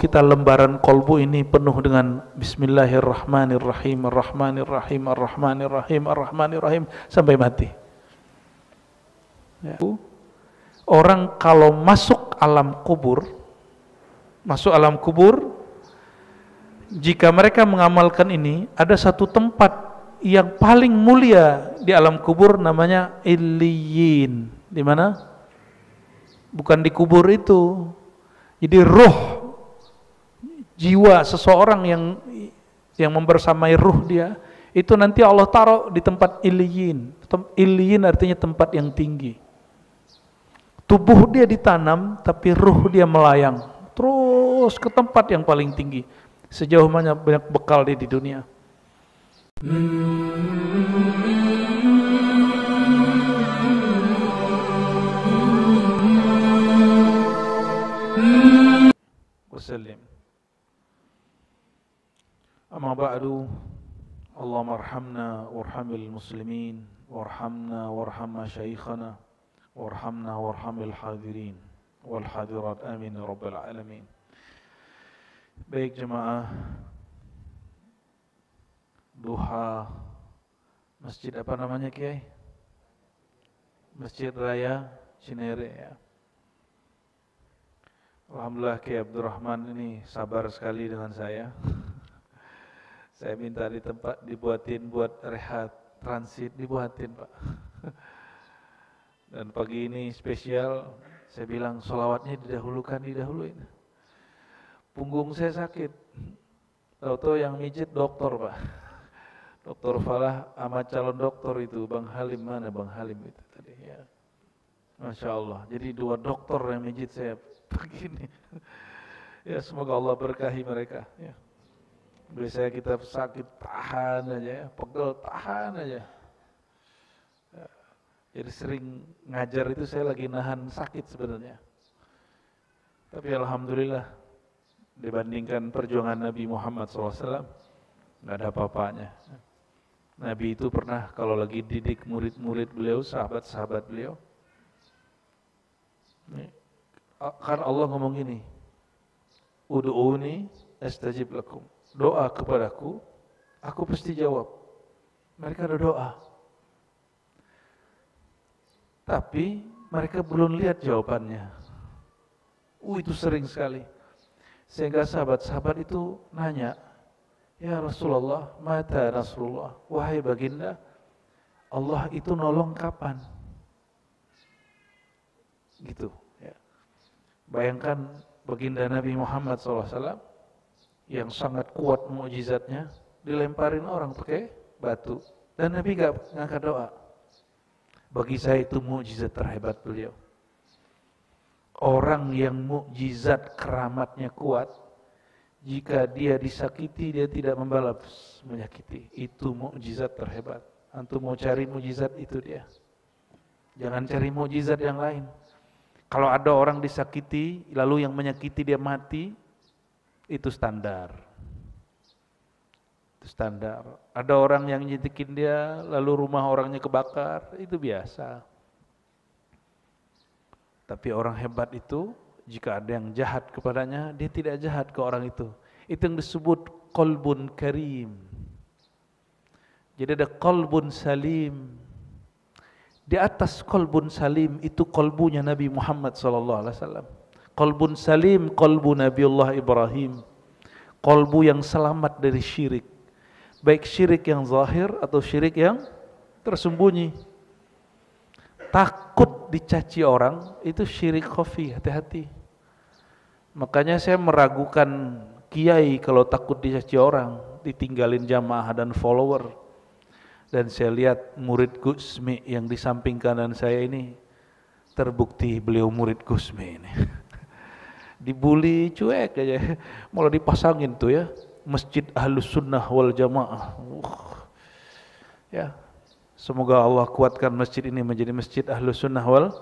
kita lembaran kolbu ini penuh dengan Bismillahirrahmanirrahim, Ar-Rahmanirrahim, Ar-Rahmanirrahim, Ar-Rahmanirrahim sampai mati. Ya. Orang kalau masuk alam kubur, jika mereka mengamalkan ini, ada satu tempat yang paling mulia di alam kubur namanya Illiyin. Di mana? Bukan di kubur itu. Jadi ruh, jiwa seseorang yang membersamai ruh dia, itu nanti Allah taruh di tempat Illiyin. Illiyin artinya tempat yang tinggi. Tubuh dia ditanam, tapi ruh dia melayang terus ke tempat yang paling tinggi. Sejauh mana banyak bekal dia di dunia. Wasallim. Amma ba'du, Allahumma arhamna warhamil muslimin warhamna warham masyaikhana warhamna warhamil hadirin wal hadirat, amin ya rabbal alamin. Baik jemaah duha masjid apa namanya Kiai? Masjid Raya Cinere ya. Alhamdulillah Kiai Abdurrahman ini sabar sekali dengan saya. Saya minta di tempat dibuatin buat rehat transit, dibuatin Pak. Dan pagi ini spesial, saya bilang sholawatnya didahuluin. Punggung saya sakit. Tahu-tahu yang mijit dokter Pak. Dokter Falah sama calon dokter itu, Bang Halim, mana Bang Halim itu tadi ya. Masya Allah, jadi dua dokter yang mijit saya begini. Ya semoga Allah berkahi mereka ya. Biasanya kita sakit tahan aja ya, pegel tahan aja ya. Jadi sering ngajar itu saya lagi nahan sakit sebenarnya. Tapi alhamdulillah dibandingkan perjuangan Nabi Muhammad SAW nggak ada apa-apanya. Nabi itu pernah kalau lagi didik murid-murid beliau, sahabat-sahabat beliau, kan Allah ngomong gini, ud'uni astajib lakum, doa kepadaku, aku pasti jawab. Mereka ada doa, tapi mereka belum lihat jawabannya. Itu sering sekali, sehingga sahabat-sahabat itu nanya, ya Rasulullah, mata Rasulullah, wahai baginda, Allah itu nolong kapan? Gitu. Bayangkan baginda Nabi Muhammad SAW yang sangat kuat mukjizatnya dilemparin orang pakai batu dan Nabi gak ngangkat doa. Bagi saya itu mukjizat terhebat beliau. Orang yang mukjizat keramatnya kuat, jika dia disakiti dia tidak membalas menyakiti. Itu mukjizat terhebat. Antum mau cari mukjizat itu dia. Jangan cari mukjizat yang lain. Kalau ada orang disakiti, lalu yang menyakiti dia mati, itu standar. Itu standar. Ada orang yang nyetikin dia, lalu rumah orangnya kebakar, itu biasa. Tapi orang hebat itu, jika ada yang jahat kepadanya, dia tidak jahat ke orang itu. Itu yang disebut qalbun karim. Jadi ada qalbun salim. Di atas qalbun salim itu qalbunya Nabi Muhammad SAW. Qalbun salim, qalbu Nabiullah Ibrahim. Qalbu yang selamat dari syirik. Baik syirik yang zahir atau syirik yang tersembunyi. Takut dicaci orang, itu syirik khafi, hati-hati. Makanya saya meragukan kiai kalau takut dicaci orang, ditinggalin jamaah dan follower. Dan saya lihat murid Gusmi yang di samping kanan saya ini, terbukti beliau murid Gusmi ini. Dibully cuek aja, malah dipasangin tuh ya, Masjid Ahlus Sunnah wal Jamaah. Ya, semoga Allah kuatkan masjid ini menjadi Masjid Ahlus Sunnah wal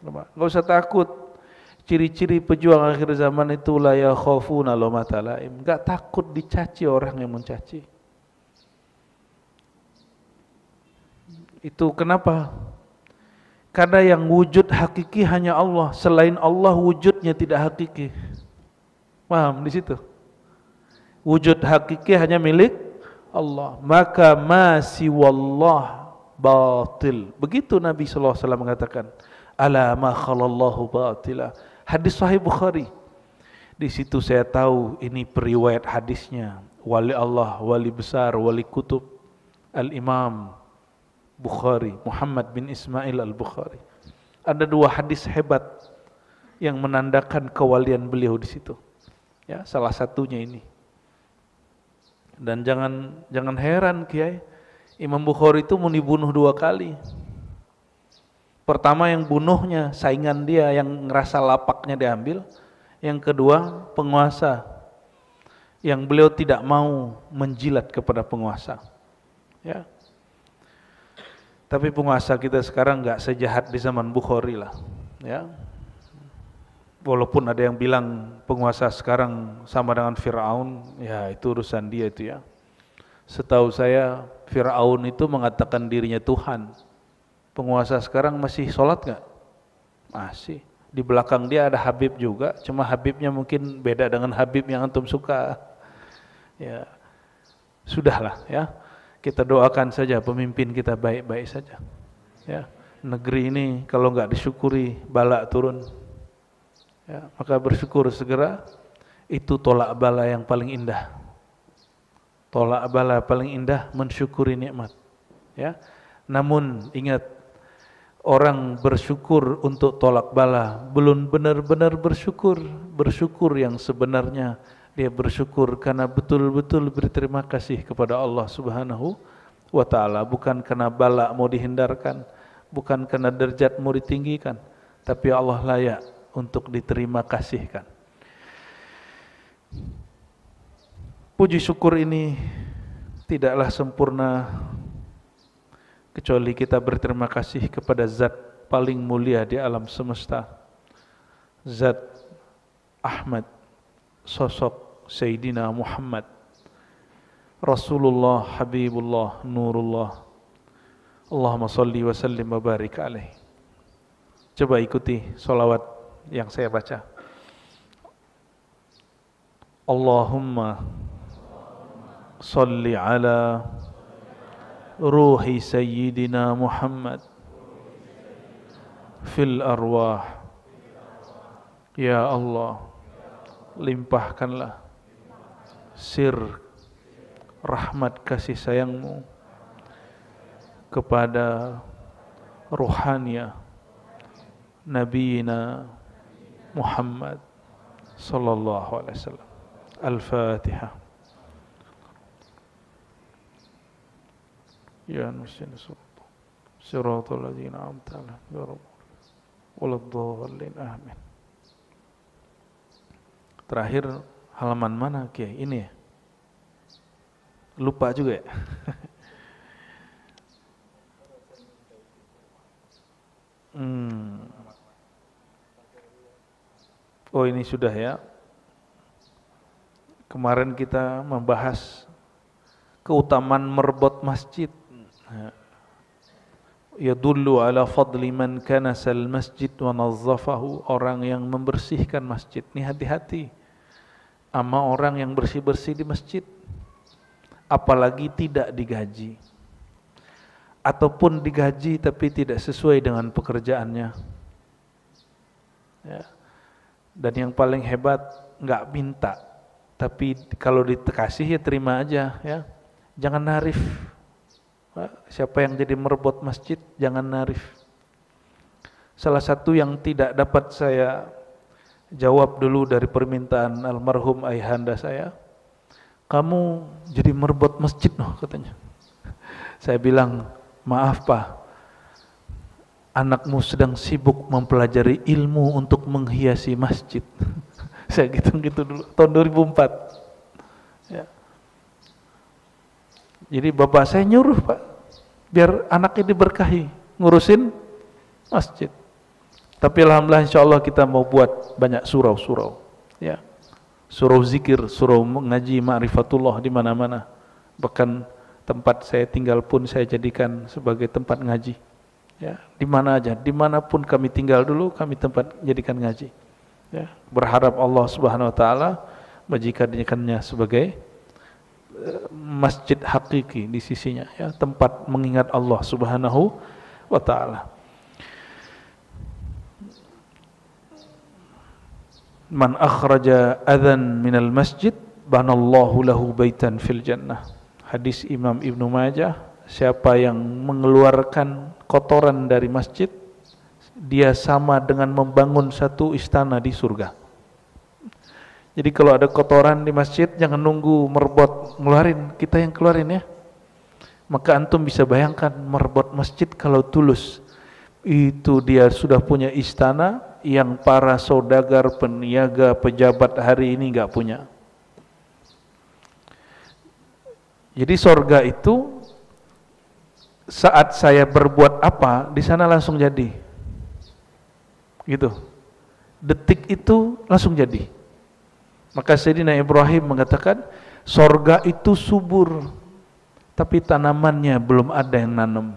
Jamaah. Gak usah takut. Ciri-ciri pejuang akhir zaman itu la yakhafuna lawmata laim. Gak takut dicaci orang yang mencaci. Itu kenapa? Karena yang wujud hakiki hanya Allah. Selain Allah wujudnya tidak hakiki. Paham di situ? Wujud hakiki hanya milik Allah. Maka ma siwallah batil. Begitu Nabi sallallahu alaihi wasallam mengatakan, ala ma khalallahu batila. Hadis sahih Bukhari. Di situ saya tahu ini periwayat hadisnya wali Allah, wali besar, wali kutub, Al-Imam Bukhari, Muhammad bin Ismail Al-Bukhari. Ada dua hadis hebat yang menandakan kewalian beliau di situ. Ya, salah satunya ini. Dan jangan heran Kiai, Imam Bukhari itu mau dibunuh 2 kali. Pertama yang bunuhnya saingan dia yang ngerasa lapaknya diambil. Yang kedua penguasa yang beliau tidak mau menjilat kepada penguasa. Ya. Tapi penguasa kita sekarang nggak sejahat di zaman Bukhari lah. Ya. Walaupun ada yang bilang penguasa sekarang sama dengan Fir'aun, ya itu urusan dia itu ya. Setahu saya Fir'aun itu mengatakan dirinya Tuhan. Penguasa sekarang masih sholat nggak? Masih. Di belakang dia ada Habib juga, cuma Habibnya mungkin beda dengan Habib yang antum suka. Ya, sudahlah ya. Kita doakan saja pemimpin kita baik-baik saja. Ya, negeri ini kalau nggak disyukuri bala turun. Ya, maka bersyukur segera. Itu tolak bala yang paling indah. Tolak bala paling indah mensyukuri nikmat. Ya, namun ingat. Orang bersyukur untuk tolak bala belum benar-benar bersyukur. Bersyukur yang sebenarnya dia bersyukur karena betul-betul berterima kasih kepada Allah Subhanahu wa ta'ala. Bukan karena bala mau dihindarkan, bukan karena derajat mau ditinggikan, tapi Allah layak untuk diterima kasihkan. Puji syukur ini tidaklah sempurna kecuali kita berterima kasih kepada Zat paling mulia di alam semesta, Zat Ahmad, sosok Sayyidina Muhammad, Rasulullah, Habibullah, Nurullah. Allahumma salli wa sallim wa barik alaih. Coba ikuti salawat yang saya baca. Allahumma salli ala ruhi Sayyidina Muhammad fil arwah. Ya Allah, limpahkanlah sir rahmat kasih sayangmu kepada ruhania Nabiina Muhammad sallallahu alaihi wasallam. Al-Fatihah. Ya nusina siratal ladzina an'amta alaihim waladdallin amin. Terakhir halaman mana Kiai? Ini ya? Lupa juga ya? Oh ini sudah ya. Kemarin kita membahas keutamaan merbot masjid. Yadullu ala fadli man kanasal masjid wa nazzafahu. Orang yang membersihkan masjid. Ini hati-hati sama orang yang bersih-bersih di masjid, apalagi tidak digaji, ataupun digaji tapi tidak sesuai dengan pekerjaannya ya. Dan yang paling hebat nggak minta, tapi kalau dikasih ya terima aja ya. Jangan narif. Siapa yang jadi merbot masjid jangan narif. Salah satu yang tidak dapat saya jawab dulu dari permintaan almarhum ayahanda saya, kamu jadi merbot masjid noh katanya. Saya bilang, maaf Pak, anakmu sedang sibuk mempelajari ilmu untuk menghiasi masjid. Saya gitu dulu, tahun 2004 ya. Jadi bapak saya nyuruh Pak, biar anaknya diberkahi, ngurusin masjid. Tapi alhamdulillah insyaallah kita mau buat banyak surau-surau ya. Surau zikir, surau mengaji ma'rifatullah di mana-mana. Bahkan tempat saya tinggal pun saya jadikan sebagai tempat ngaji. Ya, di mana aja, dimanapun kami tinggal dulu kami tempat jadikan ngaji. Ya, berharap Allah Subhanahu Wa Taala menjadikannya sebagai masjid hakiki di sisinya, ya, tempat mengingat Allah Subhanahu wa taala. Man akhraja adzan minal masjid banallahu lahu baitan fil jannah. Hadis Imam Ibnu Majah, siapa yang mengeluarkan kotoran dari masjid, dia sama dengan membangun satu istana di surga. Jadi kalau ada kotoran di masjid, jangan nunggu merbot ngeluarin, kita yang keluarin ya. Maka antum bisa bayangkan merbot masjid kalau tulus, itu dia sudah punya istana yang para saudagar, peniaga, pejabat hari ini nggak punya. Jadi surga itu saat saya berbuat apa, di sana langsung jadi. Gitu. Detik itu langsung jadi. Maka Sayyidina Ibrahim mengatakan, surga itu subur, tapi tanamannya belum ada yang nanam.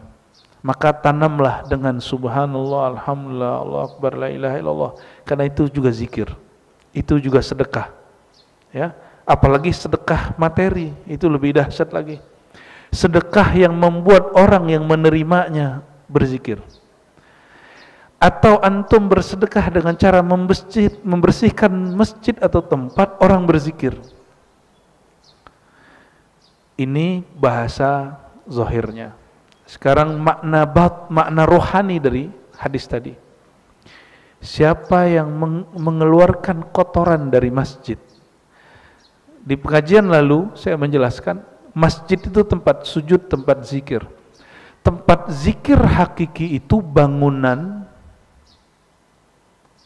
Maka tanamlah dengan subhanallah, alhamdulillah, Allah akbar, la ilaha illallah. Karena itu juga zikir. Itu juga sedekah. Ya, apalagi sedekah materi, itu lebih dahsyat lagi. Sedekah yang membuat orang yang menerimanya berzikir. Atau antum bersedekah dengan cara membersihkan masjid atau tempat orang berzikir. Ini bahasa zahirnya. Sekarang makna rohani dari hadis tadi. Siapa yang mengeluarkan kotoran dari masjid. Di pengajian lalu saya menjelaskan, masjid itu tempat sujud, tempat zikir. Tempat zikir hakiki itu bangunan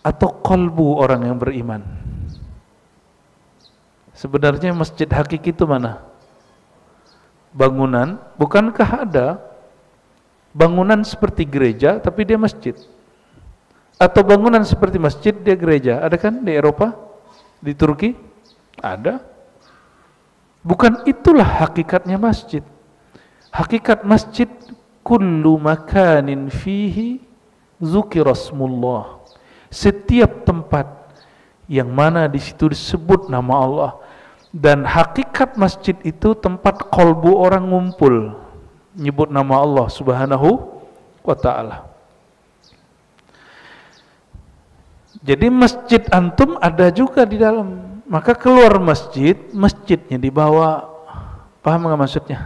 atau kolbu orang yang beriman. Sebenarnya masjid hakiki itu mana? Bangunan, bukankah ada bangunan seperti gereja tapi dia masjid? Atau bangunan seperti masjid dia gereja? Ada kan di Eropa? Di Turki? Ada. Bukan itulah hakikatnya masjid. Hakikat masjid kullu makanin fihi dzukirasmullah. Setiap tempat yang mana di situ disebut nama Allah, dan hakikat masjid itu tempat kolbu orang ngumpul nyebut nama Allah Subhanahu wa taala. Jadi masjid antum ada juga di dalam. Maka keluar masjid, masjidnya dibawa. Paham enggak maksudnya?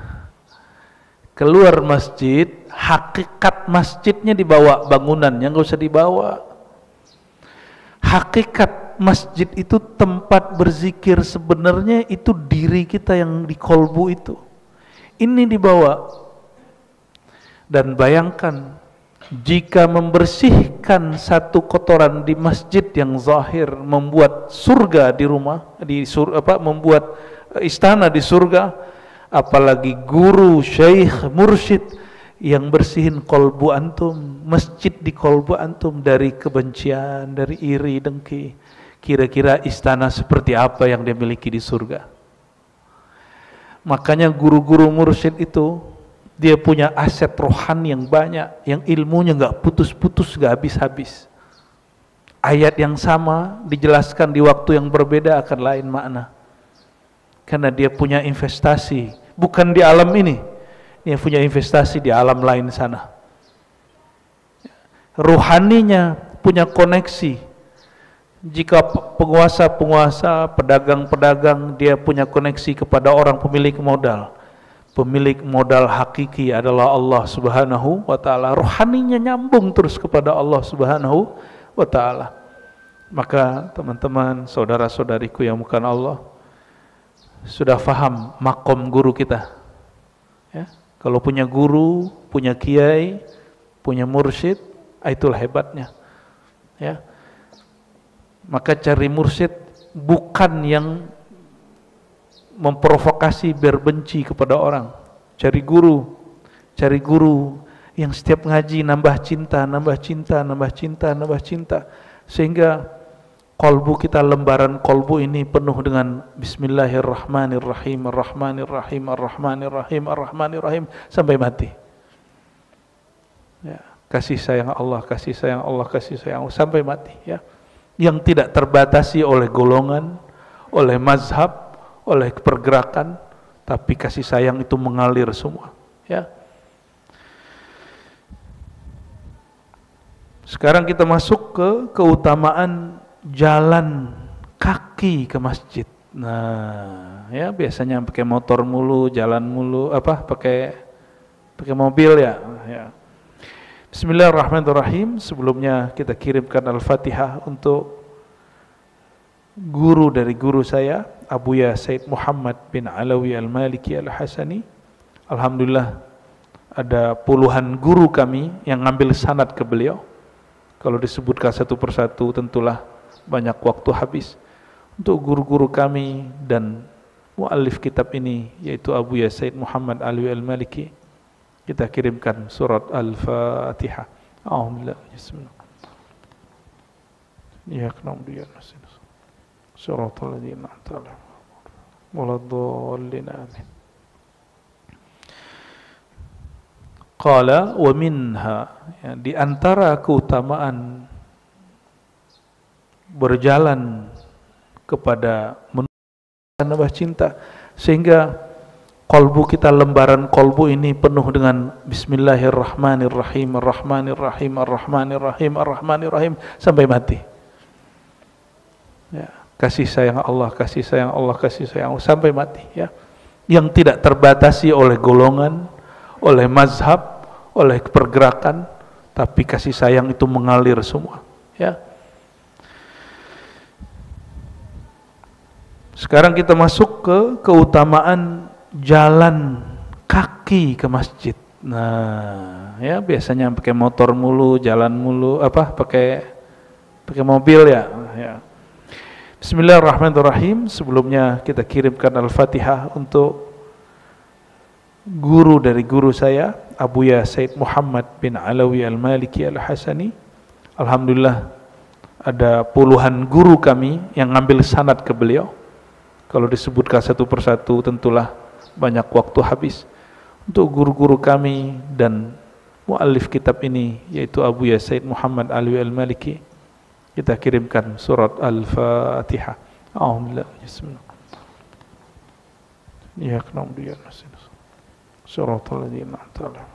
Keluar masjid, hakikat masjidnya dibawa, bangunannya enggak usah dibawa. Hakikat masjid itu tempat berzikir, sebenarnya itu diri kita yang di kolbu itu. Ini dibawa. Dan bayangkan, jika membersihkan satu kotoran di masjid yang zahir membuat surga di rumah, membuat istana di surga, apalagi guru, syekh, mursyid yang bersihin kolbu antum, masjid di kolbu antum dari kebencian, dari iri, dengki. Kira-kira istana seperti apa yang dia miliki di surga? Makanya guru-guru mursyid itu dia punya aset rohani yang banyak, yang ilmunya nggak putus-putus, nggak habis-habis. Ayat yang sama dijelaskan di waktu yang berbeda akan lain makna. Karena dia punya investasi, bukan di alam ini, dia punya investasi di alam lain sana. Rohaninya punya koneksi. Jika penguasa-penguasa, pedagang-pedagang, dia punya koneksi kepada orang pemilik modal. Pemilik modal hakiki adalah Allah Subhanahu wa taala. Rohaninya nyambung terus kepada Allah Subhanahu wa taala. Maka teman-teman, saudara-saudariku yang bukan Allah, sudah faham makom guru kita. Ya, kalau punya guru, punya kiai, punya mursyid, itulah hebatnya. Ya. Maka cari mursyid bukan yang memprovokasi biar benci kepada orang. Cari guru yang setiap ngaji nambah cinta, nambah cinta, nambah cinta, nambah cinta, sehingga kolbu kita, lembaran kolbu ini penuh dengan Bismillahirrahmanirrahim, Ar-Rahmanirrahim, Ar-Rahmanirrahim, Ar-Rahmanirrahim sampai mati. Ya, kasih sayang Allah, kasih sayang Allah, kasih sayang Allah sampai mati. Ya, yang tidak terbatasi oleh golongan, oleh mazhab, oleh pergerakan, tapi kasih sayang itu mengalir semua. Ya. Sekarang kita masuk ke keutamaan jalan kaki ke masjid. Nah, ya biasanya pakai motor mulu, jalan mulu, pakai mobil ya. Bismillahirrahmanirrahim. Sebelumnya kita kirimkan Al-Fatihah untuk guru dari guru saya, Abuya Said Muhammad bin Alawi Al-Maliki Al-Hasani. Alhamdulillah ada puluhan guru kami yang ngambil sanad ke beliau. Kalau disebutkan satu persatu tentulah banyak waktu habis. Untuk guru-guru kami dan muallif kitab ini, yaitu Abuya Said Muhammad Alawi Al-Maliki, kita kirimkan surat Al-Fatihah. Alhamdulillah. Ya kenam dia nasin. Suratul ladzina an'amta 'alaihim waladdallin amin. Qala wa minha, ya, di antara keutamaan berjalan kepada menambah cinta, sehingga kolbu kita, lembaran kolbu ini penuh dengan Bismillahirrahmanirrahim, Ar-Rahmanirrahim, Ar-Rahmanirrahim, Ar-Rahmanirrahim sampai mati. Ya, kasih sayang Allah, kasih sayang Allah, kasih sayang Allah sampai mati. Ya, yang tidak terbatasi oleh golongan, oleh mazhab, oleh pergerakan, tapi kasih sayang itu mengalir semua. Ya. Sekarang kita masuk ke keutamaan jalan kaki ke masjid. Nah, ya biasanya pakai motor mulu, jalan mulu, pakai mobil ya. Bismillahirrahmanirrahim. Sebelumnya kita kirimkan Al-Fatihah untuk guru dari guru saya, Abuya Said Muhammad bin Alawi Al-Maliki Al-Hasani. Alhamdulillah ada puluhan guru kami yang ngambil sanad ke beliau. Kalau disebutkan satu persatu tentulah banyak waktu habis. Untuk guru-guru kami dan muallif kitab ini, yaitu Abuya Said Muhammad Alawi Al-Maliki, kita kirimkan surat Al-Fatihah. Alhamdulillah. Ya kenam dia nasin. Suratul ladzina an'amta 'alaihim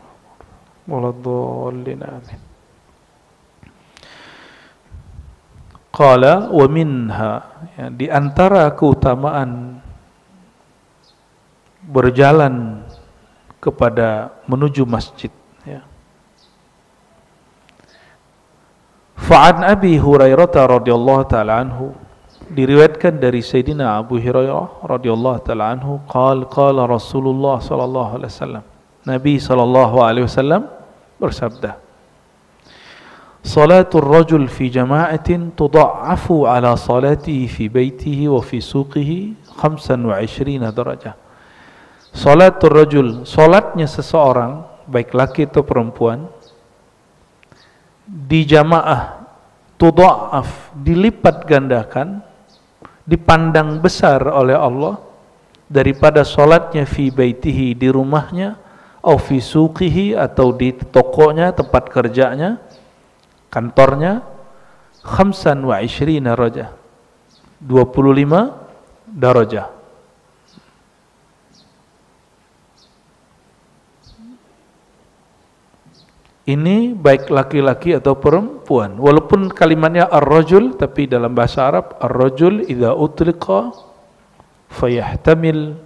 waladdallin amin. Qala wa minha, ya, di antara keutamaan berjalan kepada menuju masjid, ya. Fa'an Abi Hurairah radhiyallahu ta'ala anhu, diriwayatkan dari Sayyidina Abu Hurairah radhiyallahu ta'ala anhu, qala Rasulullah sallallahu alaihi wasallam, Nabi sallallahu alaihi wasallam bersabda, Salatul rajul fi jama'atin tudha'afu ala salatihi fi baitihi wa fi suqihi 25 darajah. Salatul rajul, salatnya seseorang, baik laki atau perempuan, di jamaah, tudha'af, dilipat gandakan, dipandang besar oleh Allah daripada salatnya fi baitihi, di rumahnya, au fi suqihi, atau di tokonya, tempat kerjanya, kantornya, 25 darajah, 25 darajah. Ini baik laki-laki atau perempuan. Walaupun kalimatnya ar-rajul, tapi dalam bahasa Arab ar-rajul idza utliqa fayahtamil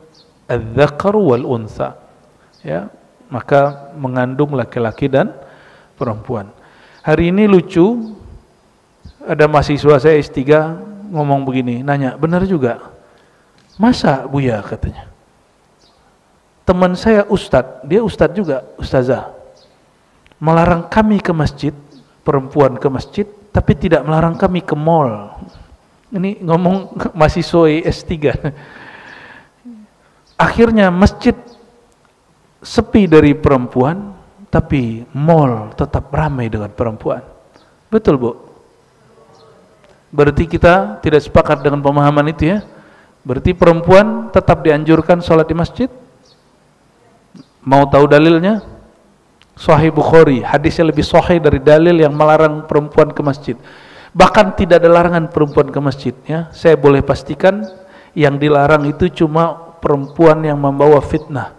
adz-dzakar wal untha. Ya, maka mengandung laki-laki dan perempuan. Hari ini lucu, ada mahasiswa saya S3 ngomong begini, nanya, benar juga? Masa Buya, katanya. Teman saya ustadz, dia ustadz juga, ustazah, melarang kami ke masjid, perempuan ke masjid, tapi tidak melarang kami ke mall. Ini ngomong mahasiswa S3. Akhirnya masjid sepi dari perempuan, tapi mall tetap ramai dengan perempuan. Betul, Bu? Berarti kita tidak sepakat dengan pemahaman itu, ya? Berarti perempuan tetap dianjurkan sholat di masjid? Mau tahu dalilnya? Sahih Bukhari, hadisnya lebih sahih dari dalil yang melarang perempuan ke masjid. Bahkan tidak ada larangan perempuan ke masjid, ya. Saya boleh pastikan Yang dilarang itu cuma perempuan yang membawa fitnah,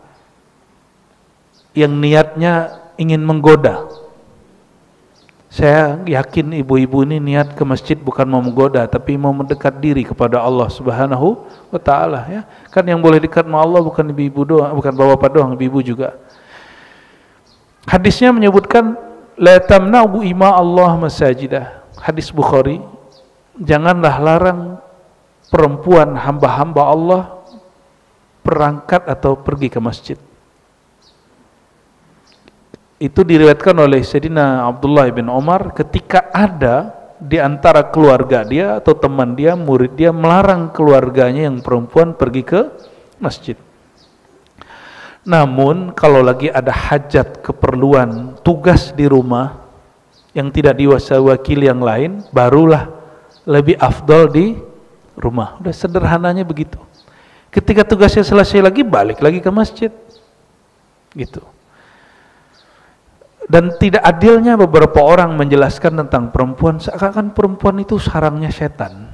yang niatnya ingin menggoda. Saya yakin ibu-ibu ini niat ke masjid bukan mau menggoda, tapi mau mendekat diri kepada Allah Subhanahu wa taala, ya. Kan yang boleh dekat sama Allah bukan ibu-ibu doang, bukan bapak doang, ibu-ibu juga. Hadisnya menyebutkan la tamna'u ima Allah masajidah. Hadis Bukhari, janganlah larang perempuan hamba-hamba Allah berangkat atau pergi ke masjid. Itu diriwayatkan oleh Sayyidina Abdullah bin Umar ketika ada di antara keluarga dia atau teman dia, murid dia melarang keluarganya yang perempuan pergi ke masjid. Namun kalau lagi ada hajat, keperluan, tugas di rumah yang tidak diwakili yang lain, barulah lebih afdol di rumah. Udah sederhananya begitu. Ketika tugasnya selesai lagi, balik lagi ke masjid. Gitu. Dan tidak adilnya beberapa orang menjelaskan tentang perempuan, seakan-akan perempuan itu sarangnya setan.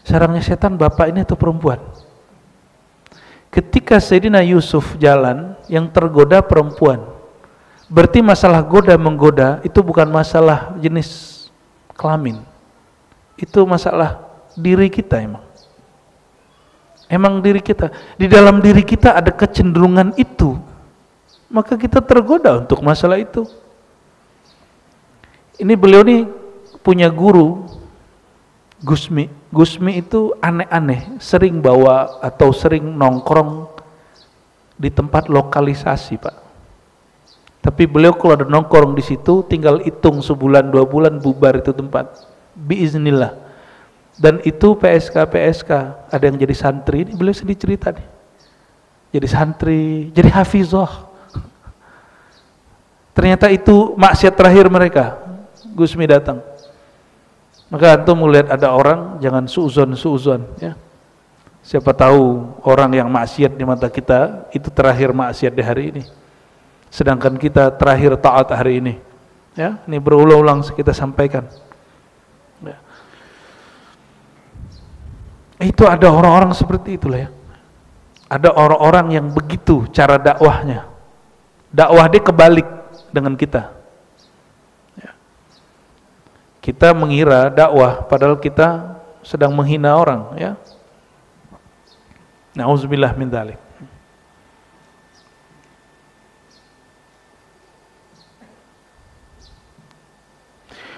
Sarangnya setan bapak ini atau perempuan? Ketika Sayyidina Yusuf jalan, yang tergoda perempuan. Berarti masalah goda menggoda itu bukan masalah jenis kelamin. Itu masalah diri kita emang. Emang diri kita. Di dalam diri kita ada kecenderungan itu. Maka kita tergoda untuk masalah itu. Ini beliau nih punya guru Gusmi. Gusmi itu aneh-aneh, sering bawa atau sering nongkrong di tempat lokalisasi, Pak. Tapi beliau kalau ada nongkrong di situ, tinggal hitung sebulan 2 bulan bubar itu tempat. Biiznillah. Dan itu PSK, ada yang jadi santri. Ini beliau sedih cerita nih. Jadi santri, jadi hafizah. Ternyata itu maksiat terakhir mereka. Gusmi datang. Maka antum melihat ada orang, jangan suuzon, ya. Siapa tahu orang yang maksiat di mata kita itu terakhir maksiat di hari ini. Sedangkan kita terakhir taat hari ini. Ya, ini berulang-ulang kita sampaikan. Ya. Itu ada orang-orang seperti itulah, ya. Ada orang-orang yang begitu cara dakwahnya. Dakwah dia kebalik dengan kita. Ya. Kita mengira dakwah padahal kita sedang menghina orang, ya. Nauzubillah min dzalik.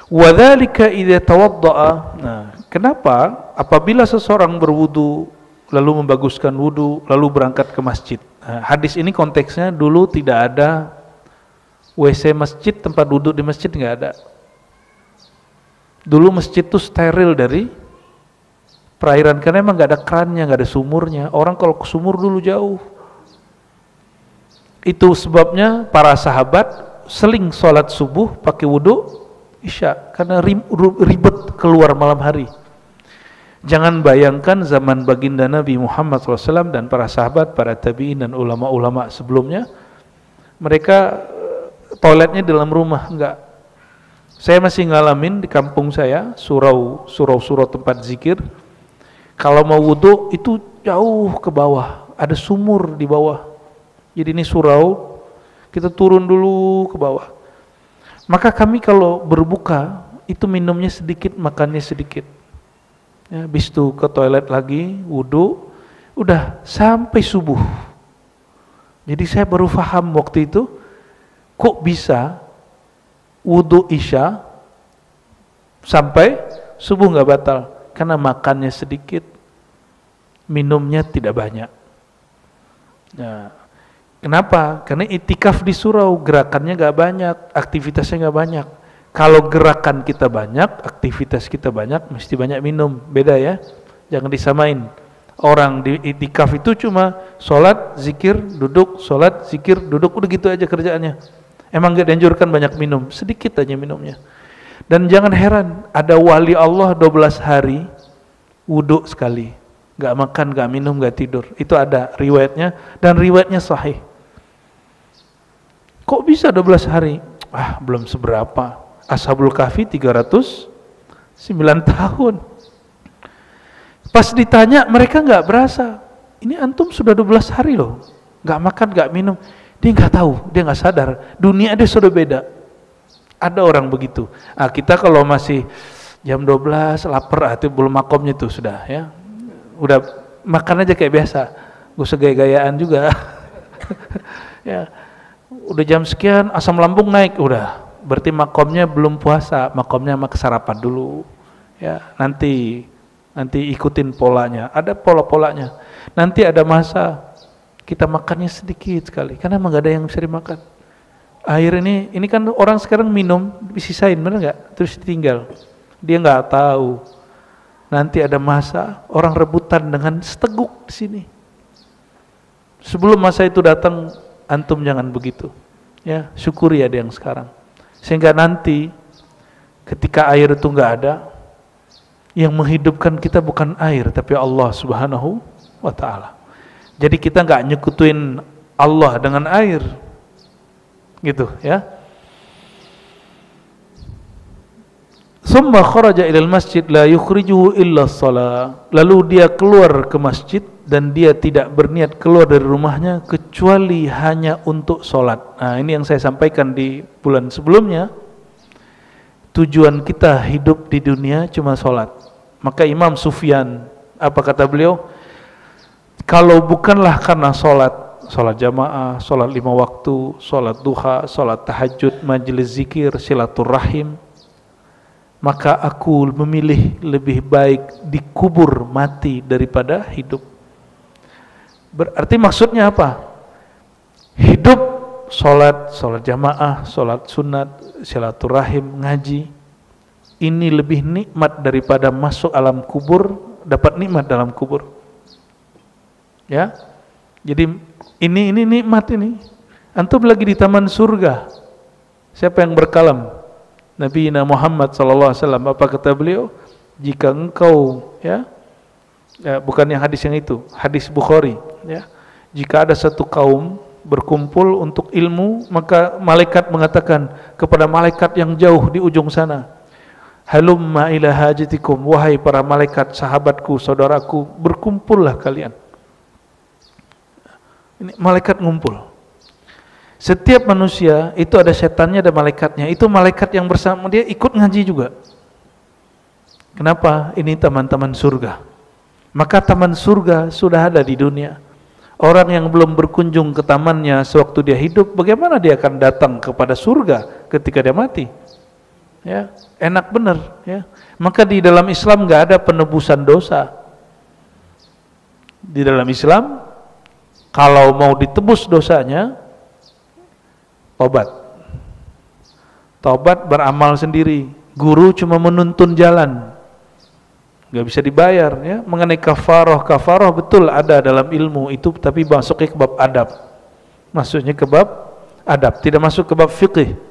Wa dzalika idza tawaddaa. Nah, kenapa apabila seseorang berwudu lalu membaguskan wudu lalu berangkat ke masjid. Nah, hadis ini konteksnya dulu tidak ada WC masjid, tempat duduk di masjid nggak ada. Dulu masjid itu steril dari perairan karena emang nggak ada krannya, nggak ada sumurnya. Orang kalau ke sumur dulu jauh. Itu sebabnya para sahabat seling sholat subuh pakai wudu isya karena ribet keluar malam hari. Jangan bayangkan zaman baginda Nabi Muhammad SAW dan para sahabat, para tabi'in dan ulama-ulama sebelumnya, mereka toiletnya di dalam rumah, enggak. Saya masih ngalamin di kampung saya, surau tempat zikir. Kalau mau wudu itu jauh ke bawah, ada sumur di bawah. Jadi ini surau, kita turun dulu ke bawah. Maka kami kalau berbuka itu minumnya sedikit, makannya sedikit. Ya, habis itu ke toilet lagi, wudu, udah sampai subuh. Jadi saya baru paham waktu itu, kok bisa wudu isya sampai subuh nggak batal? Karena makannya sedikit, minumnya tidak banyak. Nah, kenapa? Karena itikaf di surau, gerakannya nggak banyak, aktivitasnya nggak banyak. Kalau gerakan kita banyak, aktivitas kita banyak, mesti banyak minum. Beda ya, jangan disamain. Orang di itikaf itu cuma sholat, zikir, duduk, sholat, zikir, duduk, udah gitu aja kerjaannya. Emang gak dianjurkan banyak minum, sedikit aja minumnya. Dan jangan heran, ada wali Allah 12 hari wudu sekali, gak makan, gak minum, gak tidur. Itu ada riwayatnya, dan riwayatnya sahih. Kok bisa 12 hari? Belum seberapa. Ashabul Kahfi 309 tahun. Pas ditanya mereka nggak berasa. Ini antum sudah 12 hari loh, nggak makan, nggak minum. Dia nggak tahu, dia nggak sadar. Dunia dia sudah beda. Ada orang begitu. Nah, kita kalau masih jam 12 lapar, itu belum makomnya tuh sudah ya. Udah makan aja kayak biasa. Gue segaya-gayaan juga. Ya. Udah jam sekian asam lambung naik, udah. Berarti makomnya belum puasa, makomnya sama sarapan dulu. Ya, nanti ikutin polanya. Ada pola-polanya. Nanti ada masa kita makannya sedikit sekali karena emang gak ada yang bisa dimakan. Air ini kan orang sekarang minum disisain, bener nggak? Terus ditinggal. Dia nggak tahu. Nanti ada masa orang rebutan dengan seteguk di sini. Sebelum masa itu datang, antum jangan begitu. Ya, syukuri ada yang sekarang. Sehingga nanti ketika air itu nggak ada, yang menghidupkan kita bukan air tapi Allah Subhanahu wa ta'ala. Jadi kita nggak nyekutuin Allah dengan air. Gitu ya. Summa kharaja ilal masjid la yukhrijuhu illa shalah. Lalu dia keluar ke masjid dan dia tidak berniat keluar dari rumahnya kecuali hanya untuk sholat. Nah, ini yang saya sampaikan di bulan sebelumnya. Tujuan kita hidup di dunia cuma sholat. Maka Imam Sufyan, apa kata beliau? Kalau bukanlah karena sholat jamaah, sholat 5 waktu, sholat duha, sholat tahajud, majelis zikir, silaturahim, maka aku memilih lebih baik dikubur mati daripada hidup. Berarti maksudnya apa? Hidup, sholat jamaah, sholat sunat, silaturahim, ngaji, ini lebih nikmat daripada masuk alam kubur, dapat nikmat dalam kubur. Ya, jadi ini nikmat ini. Antum lagi di taman surga. Siapa yang berkalam? Nabi Muhammad SAW. Apa kata beliau? Jika engkau ya bukan yang hadis yang itu, hadis Bukhari ya. Jika ada satu kaum berkumpul untuk ilmu, maka malaikat mengatakan kepada malaikat yang jauh di ujung sana, halumma ila hajatikum, wahai para malaikat sahabatku, saudaraku, berkumpullah kalian. Ini malaikat ngumpul. Setiap manusia itu ada setannya, ada malaikatnya. Itu malaikat yang bersama dia ikut ngaji juga. Kenapa? Ini taman-taman surga. Maka taman surga sudah ada di dunia. Orang yang belum berkunjung ke tamannya sewaktu dia hidup, bagaimana dia akan datang kepada surga ketika dia mati? Ya, enak benar ya. Maka di dalam Islam enggak ada penebusan dosa. Di dalam Islam kalau mau ditebus dosanya, tobat beramal sendiri. Guru cuma menuntun jalan, nggak bisa dibayar ya. Mengenai kafarah betul ada dalam ilmu itu, tapi masuknya ke bab adab. Masuknya ke bab adab, tidak masuk ke bab fikih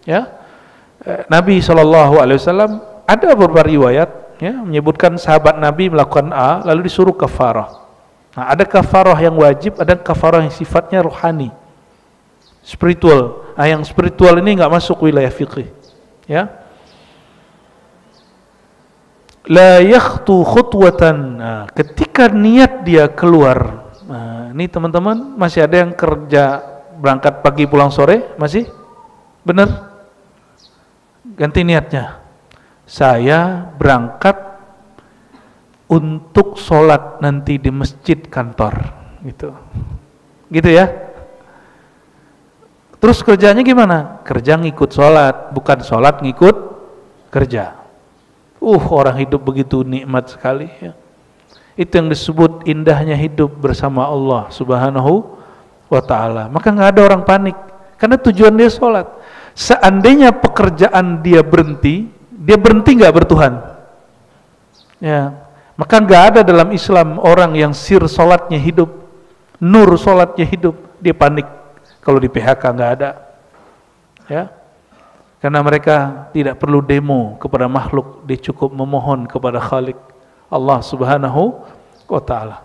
ya. Nabi SAW ada beberapa riwayat ya, menyebutkan sahabat Nabi melakukan A lalu disuruh kafarah. Nah, ada kafarah yang wajib, ada kafarah yang sifatnya rohani, spiritual. Nah, yang spiritual ini nggak masuk wilayah fikih, ya. La yakhtu khutwatan. Nah, ketika niat dia keluar, nah, ini teman-teman masih ada yang kerja berangkat pagi pulang sore, masih? Benar? Ganti niatnya. Saya berangkat untuk sholat nanti di masjid kantor, gitu ya. Terus kerjanya gimana? Kerja ngikut sholat, bukan sholat ngikut kerja. Orang hidup begitu nikmat sekali ya. Itu yang disebut indahnya hidup bersama Allah Subhanahu wa ta'ala. Maka nggak ada orang panik, karena tujuan dia sholat. Seandainya pekerjaan dia berhenti nggak bertuhan ya. Maka nggak ada dalam Islam orang yang sir sholatnya hidup, nur sholatnya hidup, dia panik kalau di PHK, nggak ada ya. Karena mereka tidak perlu demo kepada makhluk, dia cukup memohon kepada Khalik Allah Subhanahu wa ta'ala.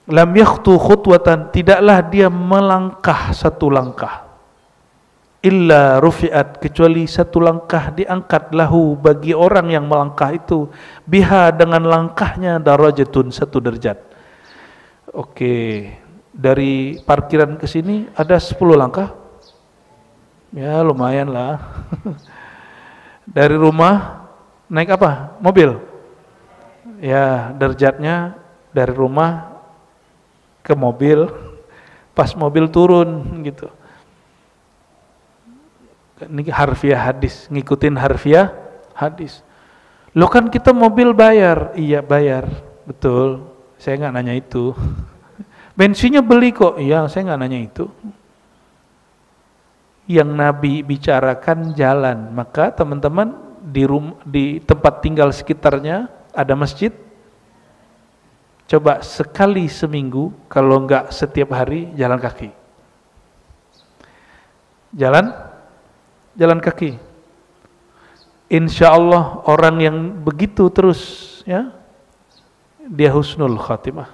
Lam yakhtu khutwatan, tidaklah dia melangkah satu langkah. illa rufi'at, kecuali satu langkah diangkat lahu bagi orang yang melangkah itu, biha dengan langkahnya, darajatun, satu derajat. Oke, dari parkiran ke sini ada 10 langkah. Ya lumayan lah. Dari rumah naik apa? Mobil. Ya derajatnya dari rumah ke mobil, pas mobil turun gitu. Ini harfiah hadis, ngikutin harfiah hadis. Lo kan kita mobil bayar, iya bayar, betul. Saya nggak nanya itu. Bensinnya beli kok, iya saya nggak nanya itu. Yang Nabi bicarakan jalan, maka teman-teman di tempat tinggal sekitarnya ada masjid. Coba sekali seminggu, kalau nggak setiap hari, jalan kaki. Jalan kaki. Insya Allah orang yang begitu terus, ya, dia husnul khatimah.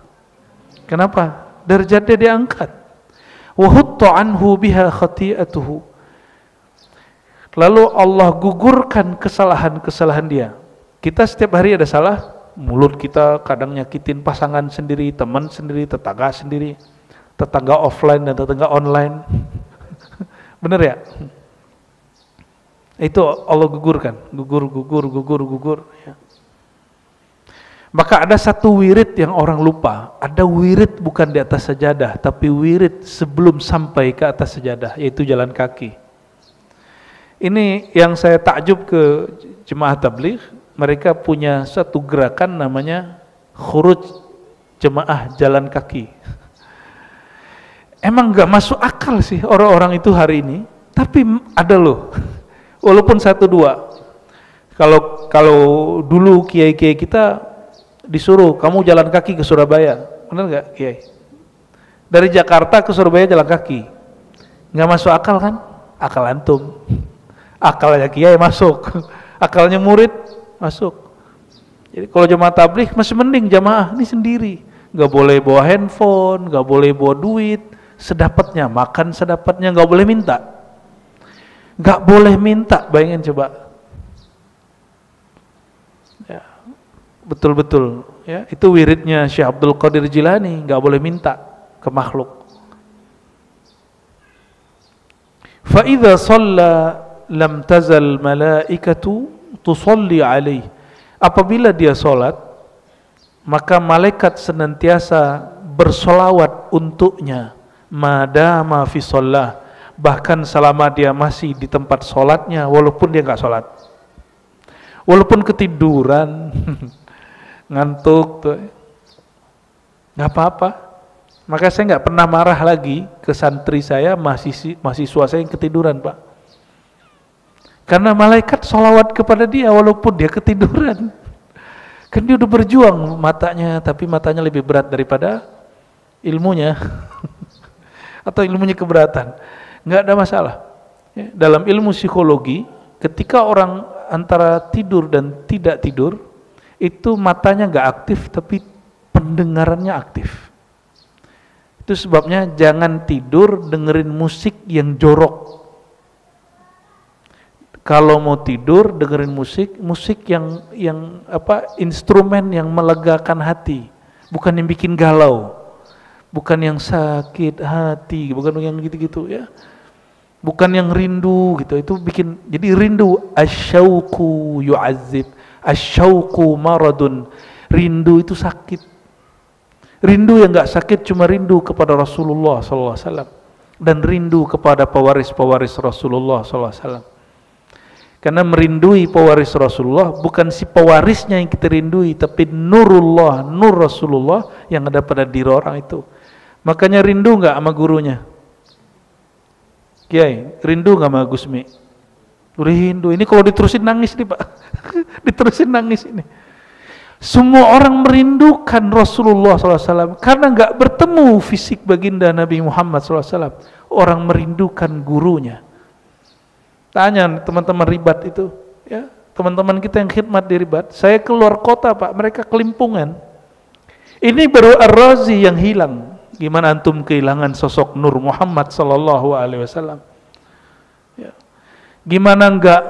Kenapa? Derajatnya diangkat. Wa hutta anhu biha khati'atuhu. Lalu Allah gugurkan kesalahan-kesalahan dia. Kita setiap hari ada salah. Mulut kita kadang nyakitin pasangan sendiri, teman sendiri, tetangga offline dan tetangga online. Bener ya? Itu Allah gugurkan, gugur ya. Maka ada satu wirid yang orang lupa. Ada wirid bukan di atas sajadah, tapi wirid sebelum sampai ke atas sajadah, yaitu jalan kaki. Ini yang saya takjub ke jemaah tabligh, mereka punya satu gerakan namanya khuruj jemaah jalan kaki. Emang gak masuk akal sih orang-orang itu hari ini, tapi ada loh. Walaupun 1-2. Kalau dulu kiai-kiai kita disuruh kamu jalan kaki ke Surabaya, benar nggak kiai? Dari Jakarta ke Surabaya jalan kaki, nggak masuk akal kan? Akal antum, akalnya kiai masuk, akalnya murid masuk. Jadi kalau jamaah tabligh masih mending jamaah ini sendiri, nggak boleh bawa handphone, nggak boleh bawa duit, sedapatnya makan sedapatnya, nggak boleh minta. Gak boleh minta, bayangin coba. Ya, betul-betul. Ya, itu wiridnya Syekh Abdul Qadir Jilani, gak boleh minta ke makhluk. Fa idza shalla lam tazal malaikatu tusalli alaihi. Apabila dia salat, maka malaikat senantiasa bersolawat untuknya, madama fi shalah, bahkan selama dia masih di tempat sholatnya, walaupun dia nggak sholat, walaupun ketiduran, ngantuk, tuh, nggak apa-apa. Maka saya nggak pernah marah lagi ke santri saya, mahasiswa saya yang ketiduran, Pak, karena malaikat sholawat kepada dia walaupun dia ketiduran. Kan dia udah berjuang matanya, tapi matanya lebih berat daripada ilmunya, atau ilmunya keberatan. Nggak ada masalah. Ya, dalam ilmu psikologi, ketika orang antara tidur dan tidak tidur, itu matanya nggak aktif, tapi pendengarannya aktif. Itu sebabnya jangan tidur dengerin musik yang jorok. Kalau mau tidur dengerin musik yang instrumen yang melegakan hati, bukan yang bikin galau. Bukan yang sakit hati, bukan yang gitu-gitu ya. Bukan yang rindu gitu, itu bikin jadi rindu. Asyauqu yu'azzib, asyauqu maradun. Rindu itu sakit. Rindu yang enggak sakit cuma rindu kepada Rasulullah sallallahu alaihi wasallam dan rindu kepada pewaris-pewaris Rasulullah sallallahu alaihi wasallam. Karena merindui pewaris Rasulullah bukan si pewarisnya yang kita rindui, tapi nurullah, nur Rasulullah yang ada pada diri orang itu. Makanya rindu nggak sama gurunya? Kiai, rindu nggak sama Gusmi? Rindu. Ini kalau diterusin nangis nih Pak. Diterusin nangis ini. Semua orang merindukan Rasulullah SAW karena nggak bertemu fisik baginda Nabi Muhammad SAW. Orang merindukan gurunya. Tanya teman-teman ribat itu, ya, teman-teman kita yang khidmat di ribat. Saya keluar kota Pak, mereka kelimpungan. Ini baru Ar-Razi yang hilang. Gimana antum kehilangan sosok Nur Muhammad sallallahu alaihi wasallam? Ya. Gimana enggak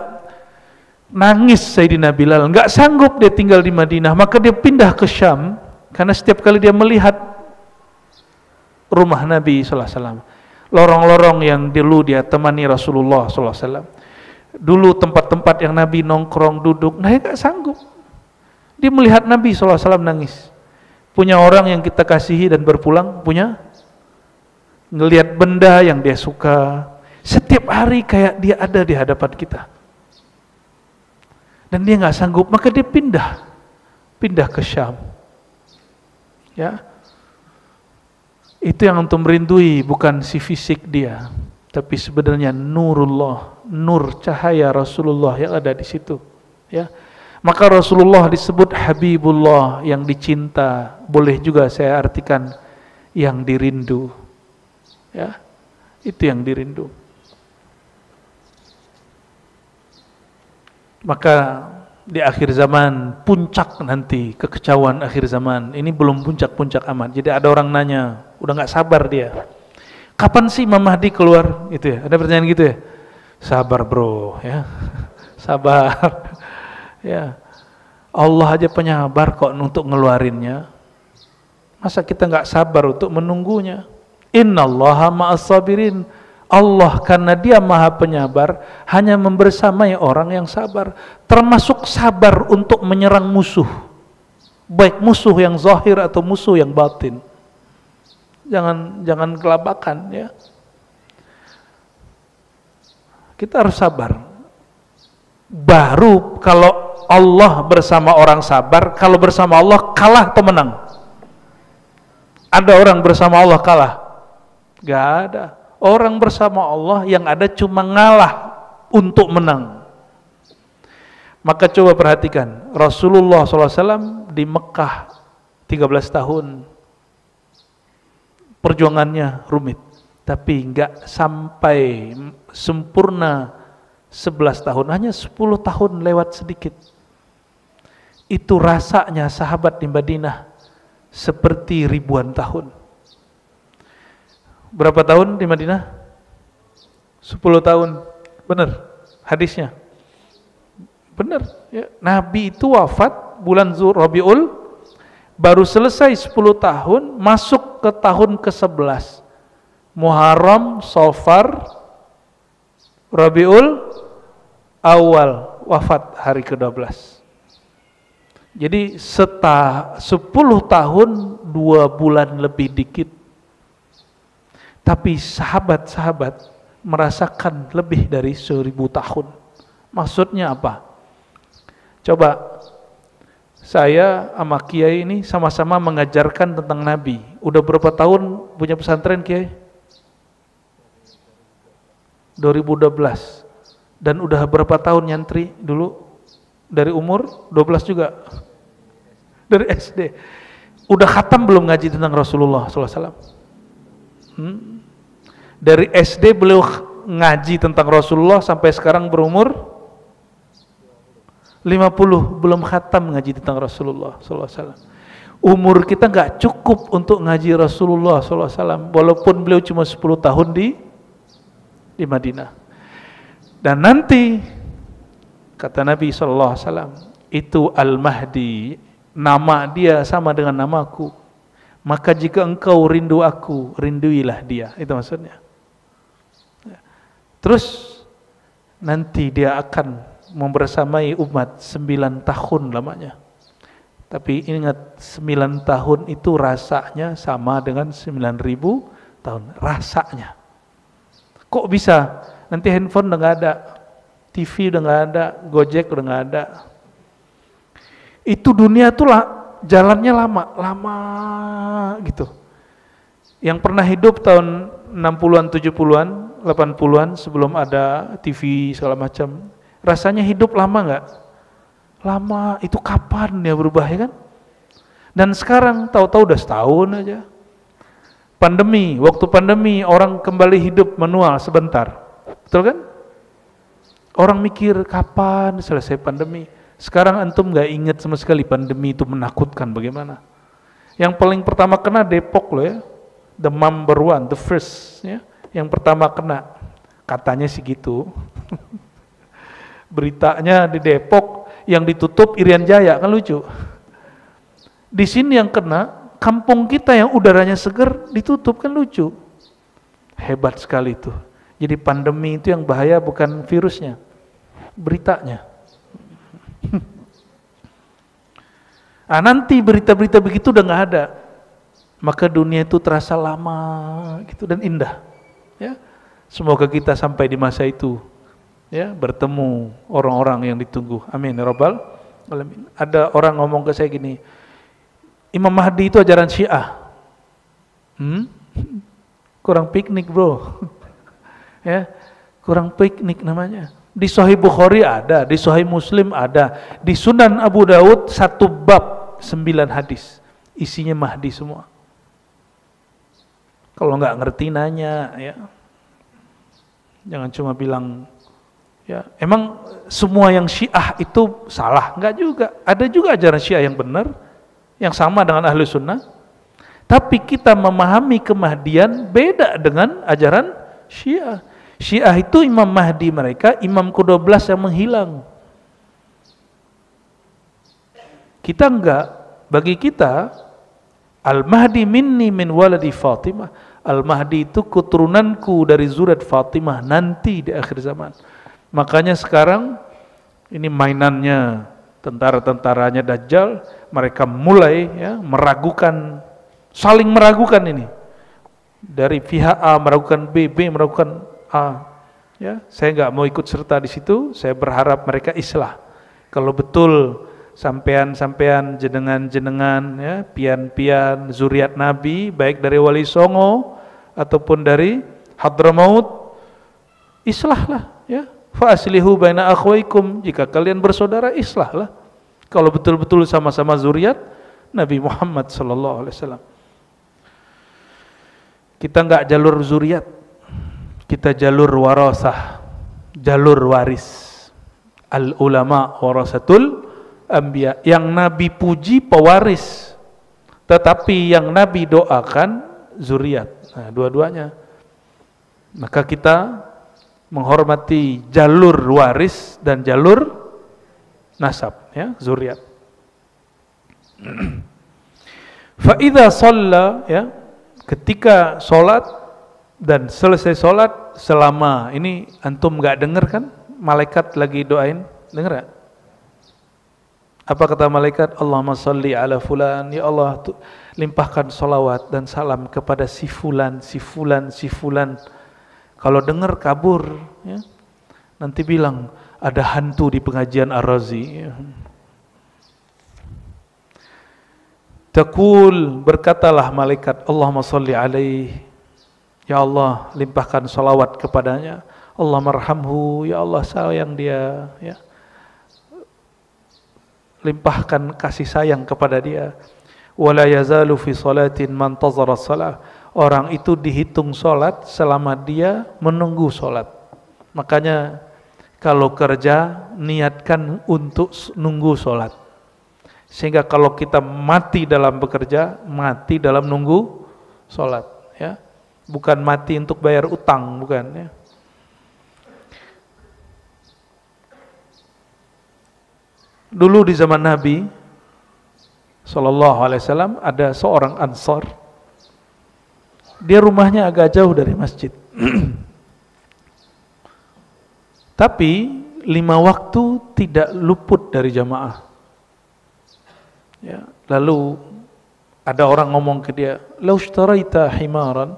nangis Sayyidina Bilal, enggak sanggup dia tinggal di Madinah, maka dia pindah ke Syam, karena setiap kali dia melihat rumah Nabi SAW, lorong-lorong yang dulu dia temani Rasulullah SAW, dulu tempat-tempat yang Nabi nongkrong duduk, nah dia enggak sanggup. Dia melihat Nabi SAW nangis. Punya orang yang kita kasihi dan berpulang, punya ngelihat benda yang dia suka, setiap hari kayak dia ada di hadapan kita. Dan dia nggak sanggup, maka dia pindah ke Syam. Ya, itu yang antum rindui, bukan si fisik dia, tapi sebenarnya nurullah, nur cahaya Rasulullah yang ada di situ. Ya, maka Rasulullah disebut Habibullah, yang dicinta. Boleh juga saya artikan yang dirindu. Ya, itu yang dirindu. Maka di akhir zaman, puncak nanti, kekecauan akhir zaman, ini belum puncak-puncak amat. Jadi ada orang nanya, udah gak sabar dia, kapan sih Imam Mahdi keluar? Itu ya, ada pertanyaan gitu ya. Sabar bro, ya, sabar. Ya, Allah aja penyabar kok untuk ngeluarinnya. Masa kita gak sabar untuk menunggunya? Innallaha ma'as sabirin. Allah karena dia maha penyabar hanya membersamai orang yang sabar, termasuk sabar untuk menyerang musuh, baik musuh yang zahir atau musuh yang batin. Jangan kelabakan ya. Kita harus sabar. Baru kalau Allah bersama orang sabar, kalau bersama Allah kalah atau menang? Ada orang bersama Allah kalah? Gak ada. Orang bersama Allah yang ada cuma ngalah untuk menang. Maka coba perhatikan, Rasulullah SAW di Mekah 13 tahun, perjuangannya rumit, tapi enggak sampai sempurna 11 tahun, hanya 10 tahun lewat sedikit. Itu rasanya sahabat di Madinah seperti ribuan tahun. Berapa tahun di Madinah? 10 tahun. Benar hadisnya. Benar ya. Nabi itu wafat bulan Rabiul, baru selesai 10 tahun, masuk ke tahun ke-11. Muharram, Safar, Rabiul Awal, wafat hari ke-12. Jadi 10 tahun 2 bulan lebih dikit. Tapi sahabat-sahabat merasakan lebih dari 1000 tahun. Maksudnya apa? Coba, saya sama Kiai ini sama-sama mengajarkan tentang Nabi. Udah berapa tahun punya pesantren Kiai? 2012. Dan udah berapa tahun nyantri dulu? Dari umur 12 juga? Dari SD. Udah khatam belum ngaji tentang Rasulullah SAW? Dari SD beliau ngaji tentang Rasulullah sampai sekarang berumur 50, belum khatam ngaji tentang Rasulullah SAW. Umur kita nggak cukup untuk ngaji Rasulullah SAW, walaupun beliau cuma 10 tahun di Madinah. Dan nanti kata Nabi SAW, itu Al-Mahdi, nama dia sama dengan namaku. Maka jika engkau rindu aku, rinduilah dia. Itu maksudnya. Terus nanti dia akan membersamai umat 9 tahun lamanya. Tapi ingat, 9 tahun itu rasanya sama dengan 9.000 tahun. Rasanya. Kok bisa? Nanti handphone udah gak ada, TV udah gak ada, Gojek udah gak ada. Itu dunia tuh jalannya lama gitu. Yang pernah hidup tahun 60-an, 70-an, 80-an sebelum ada TV segala macam, rasanya hidup lama nggak? Lama. Itu kapan ya berubah ya kan? Dan sekarang tahu-tahu udah setahun aja. Pandemi, waktu pandemi orang kembali hidup manual sebentar, betul kan? Orang mikir kapan selesai pandemi. Sekarang antum nggak ingat sama sekali pandemi itu menakutkan bagaimana. Yang paling pertama kena Depok loh ya, the number one, the first ya, yang pertama kena, katanya sih gitu. Beritanya di Depok yang ditutup Irian Jaya, kan lucu. Di sini yang kena kampung kita yang udaranya seger ditutup, kan lucu. Hebat sekali itu. Jadi pandemi itu yang bahaya bukan virusnya, beritanya. Nah, nanti berita-berita begitu udah nggak ada, maka dunia itu terasa lama gitu dan indah. Ya, semoga kita sampai di masa itu, ya, bertemu orang-orang yang ditunggu. Amin ya rabbal alamin. Ada orang ngomong ke saya gini, Imam Mahdi itu ajaran Syiah. Kurang piknik bro. Ya, kurang piknik namanya. Di Sahih Bukhari ada, di Sahih Muslim ada, di Sunan Abu Daud 1 bab 9 hadis, isinya Mahdi semua. Kalau nggak ngerti nanya, ya. Jangan cuma bilang, ya, emang semua yang Syiah itu salah? Enggak juga. Ada juga ajaran Syiah yang benar, yang sama dengan ahli sunnah. Tapi kita memahami kemahdian beda dengan ajaran Syiah. Syiah itu Imam Mahdi mereka, Imam ke-12 yang menghilang. Kita enggak. Bagi kita, Al-Mahdi minni min waladi Fatimah. Al-Mahdi itu keturunanku dari zuriat Fatimah nanti di akhir zaman. Makanya sekarang ini mainannya tentara-tentaranya Dajjal, mereka mulai, ya, meragukan, saling meragukan ini. Dari pihak A meragukan B, B meragukan A. Ya, saya nggak mau ikut serta di situ. Saya berharap mereka islah. Kalau betul sampean-sampean, jenengan-jenengan, ya, pian-pian zuriat Nabi, baik dari Wali Songo ataupun dari Hadramaut, islahlah, ya. Fa aslihu baina akhwaikum, jika kalian bersaudara islahlah. Kalau betul-betul sama-sama zuriat Nabi Muhammad sallallahu alaihi wasallam. Kita enggak jalur zuriat, kita jalur warasah, jalur waris. Al ulama warasatul anbiya, yang Nabi puji pewaris, tetapi yang Nabi doakan zuriat. Nah, dua-duanya. Maka kita menghormati jalur waris dan jalur nasab, ya, zuriat. Fa idza shalla, ya, ketika sholat dan selesai sholat, selama ini antum nggak dengar kan malaikat lagi doain, dengar gak? Apa kata malaikat? Allahumma salli ala fulan, ya Allah, limpahkan salawat dan salam kepada si fulan, si fulan, si fulan. Kalau dengar kabur, ya, nanti bilang ada hantu di pengajian Ar-Razi, ya. Taqul, berkatalah malaikat, Allahumma salli alaihi, ya Allah, limpahkan salawat kepadanya. Allah marhamhu, ya Allah sayang dia, ya. Limpahkan kasih sayang kepada dia. Wala yazalu fi salatin man tazara salah. Orang itu dihitung salat selama dia menunggu salat. Makanya kalau kerja niatkan untuk nunggu salat. Sehingga kalau kita mati dalam bekerja, mati dalam nunggu salat, ya. Bukan mati untuk bayar utang, bukan, ya. Dulu di zaman Nabi SAW ada seorang Ansar. Dia rumahnya agak jauh dari masjid. Tapi 5 waktu tidak luput dari jamaah. Ya, lalu ada orang ngomong ke dia, "Lau ishtaraita himaran",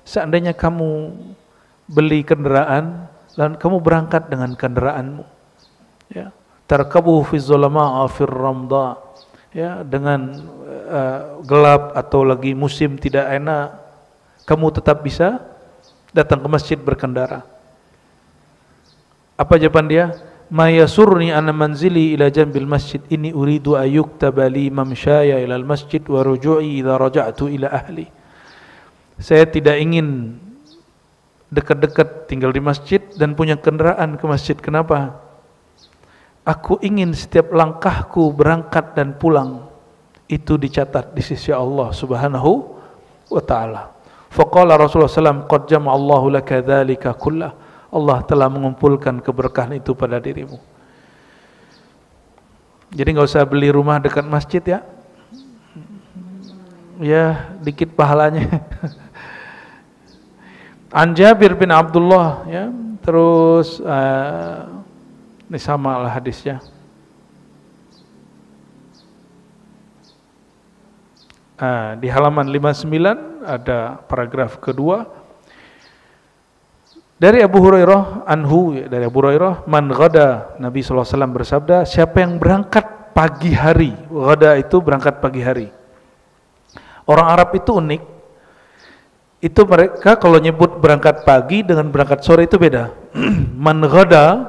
seandainya kamu beli kendaraan dan kamu berangkat dengan kendaraanmu, ya, tarkabuhu fi zulama'a fir ramda, ya, dengan gelap atau lagi musim tidak enak, kamu tetap bisa datang ke masjid berkendara. Apa jawaban dia? Ma yasurni ana manzili ila jambil masjid, inni uridu ayyuktaba li mamshaya ila al masjid wa ruju'i idza raja'tu ila ahli. Saya tidak ingin dekat-dekat tinggal di masjid dan punya kendaraan ke masjid. Kenapa? Aku ingin setiap langkahku berangkat dan pulang itu dicatat di sisi Allah Subhanahu wa taala. Faqala Rasulullah sallallahu alaihi wasallam, qad jama'allahu laka dzalika kullah. Allah telah mengumpulkan keberkahan itu pada dirimu. Jadi nggak usah beli rumah dekat masjid ya. Ya, dikit pahalanya. An Jabir bin Abdullah ya. Terus ini sama lah hadisnya. Di halaman 59 ada paragraf kedua dari Abu Hurairah dari Abu Hurairah, man ghada, Nabi SAW bersabda, siapa yang berangkat pagi hari. Ghada itu berangkat pagi hari. Orang Arab itu unik, itu mereka kalau nyebut berangkat pagi dengan berangkat sore itu beda. Man ghada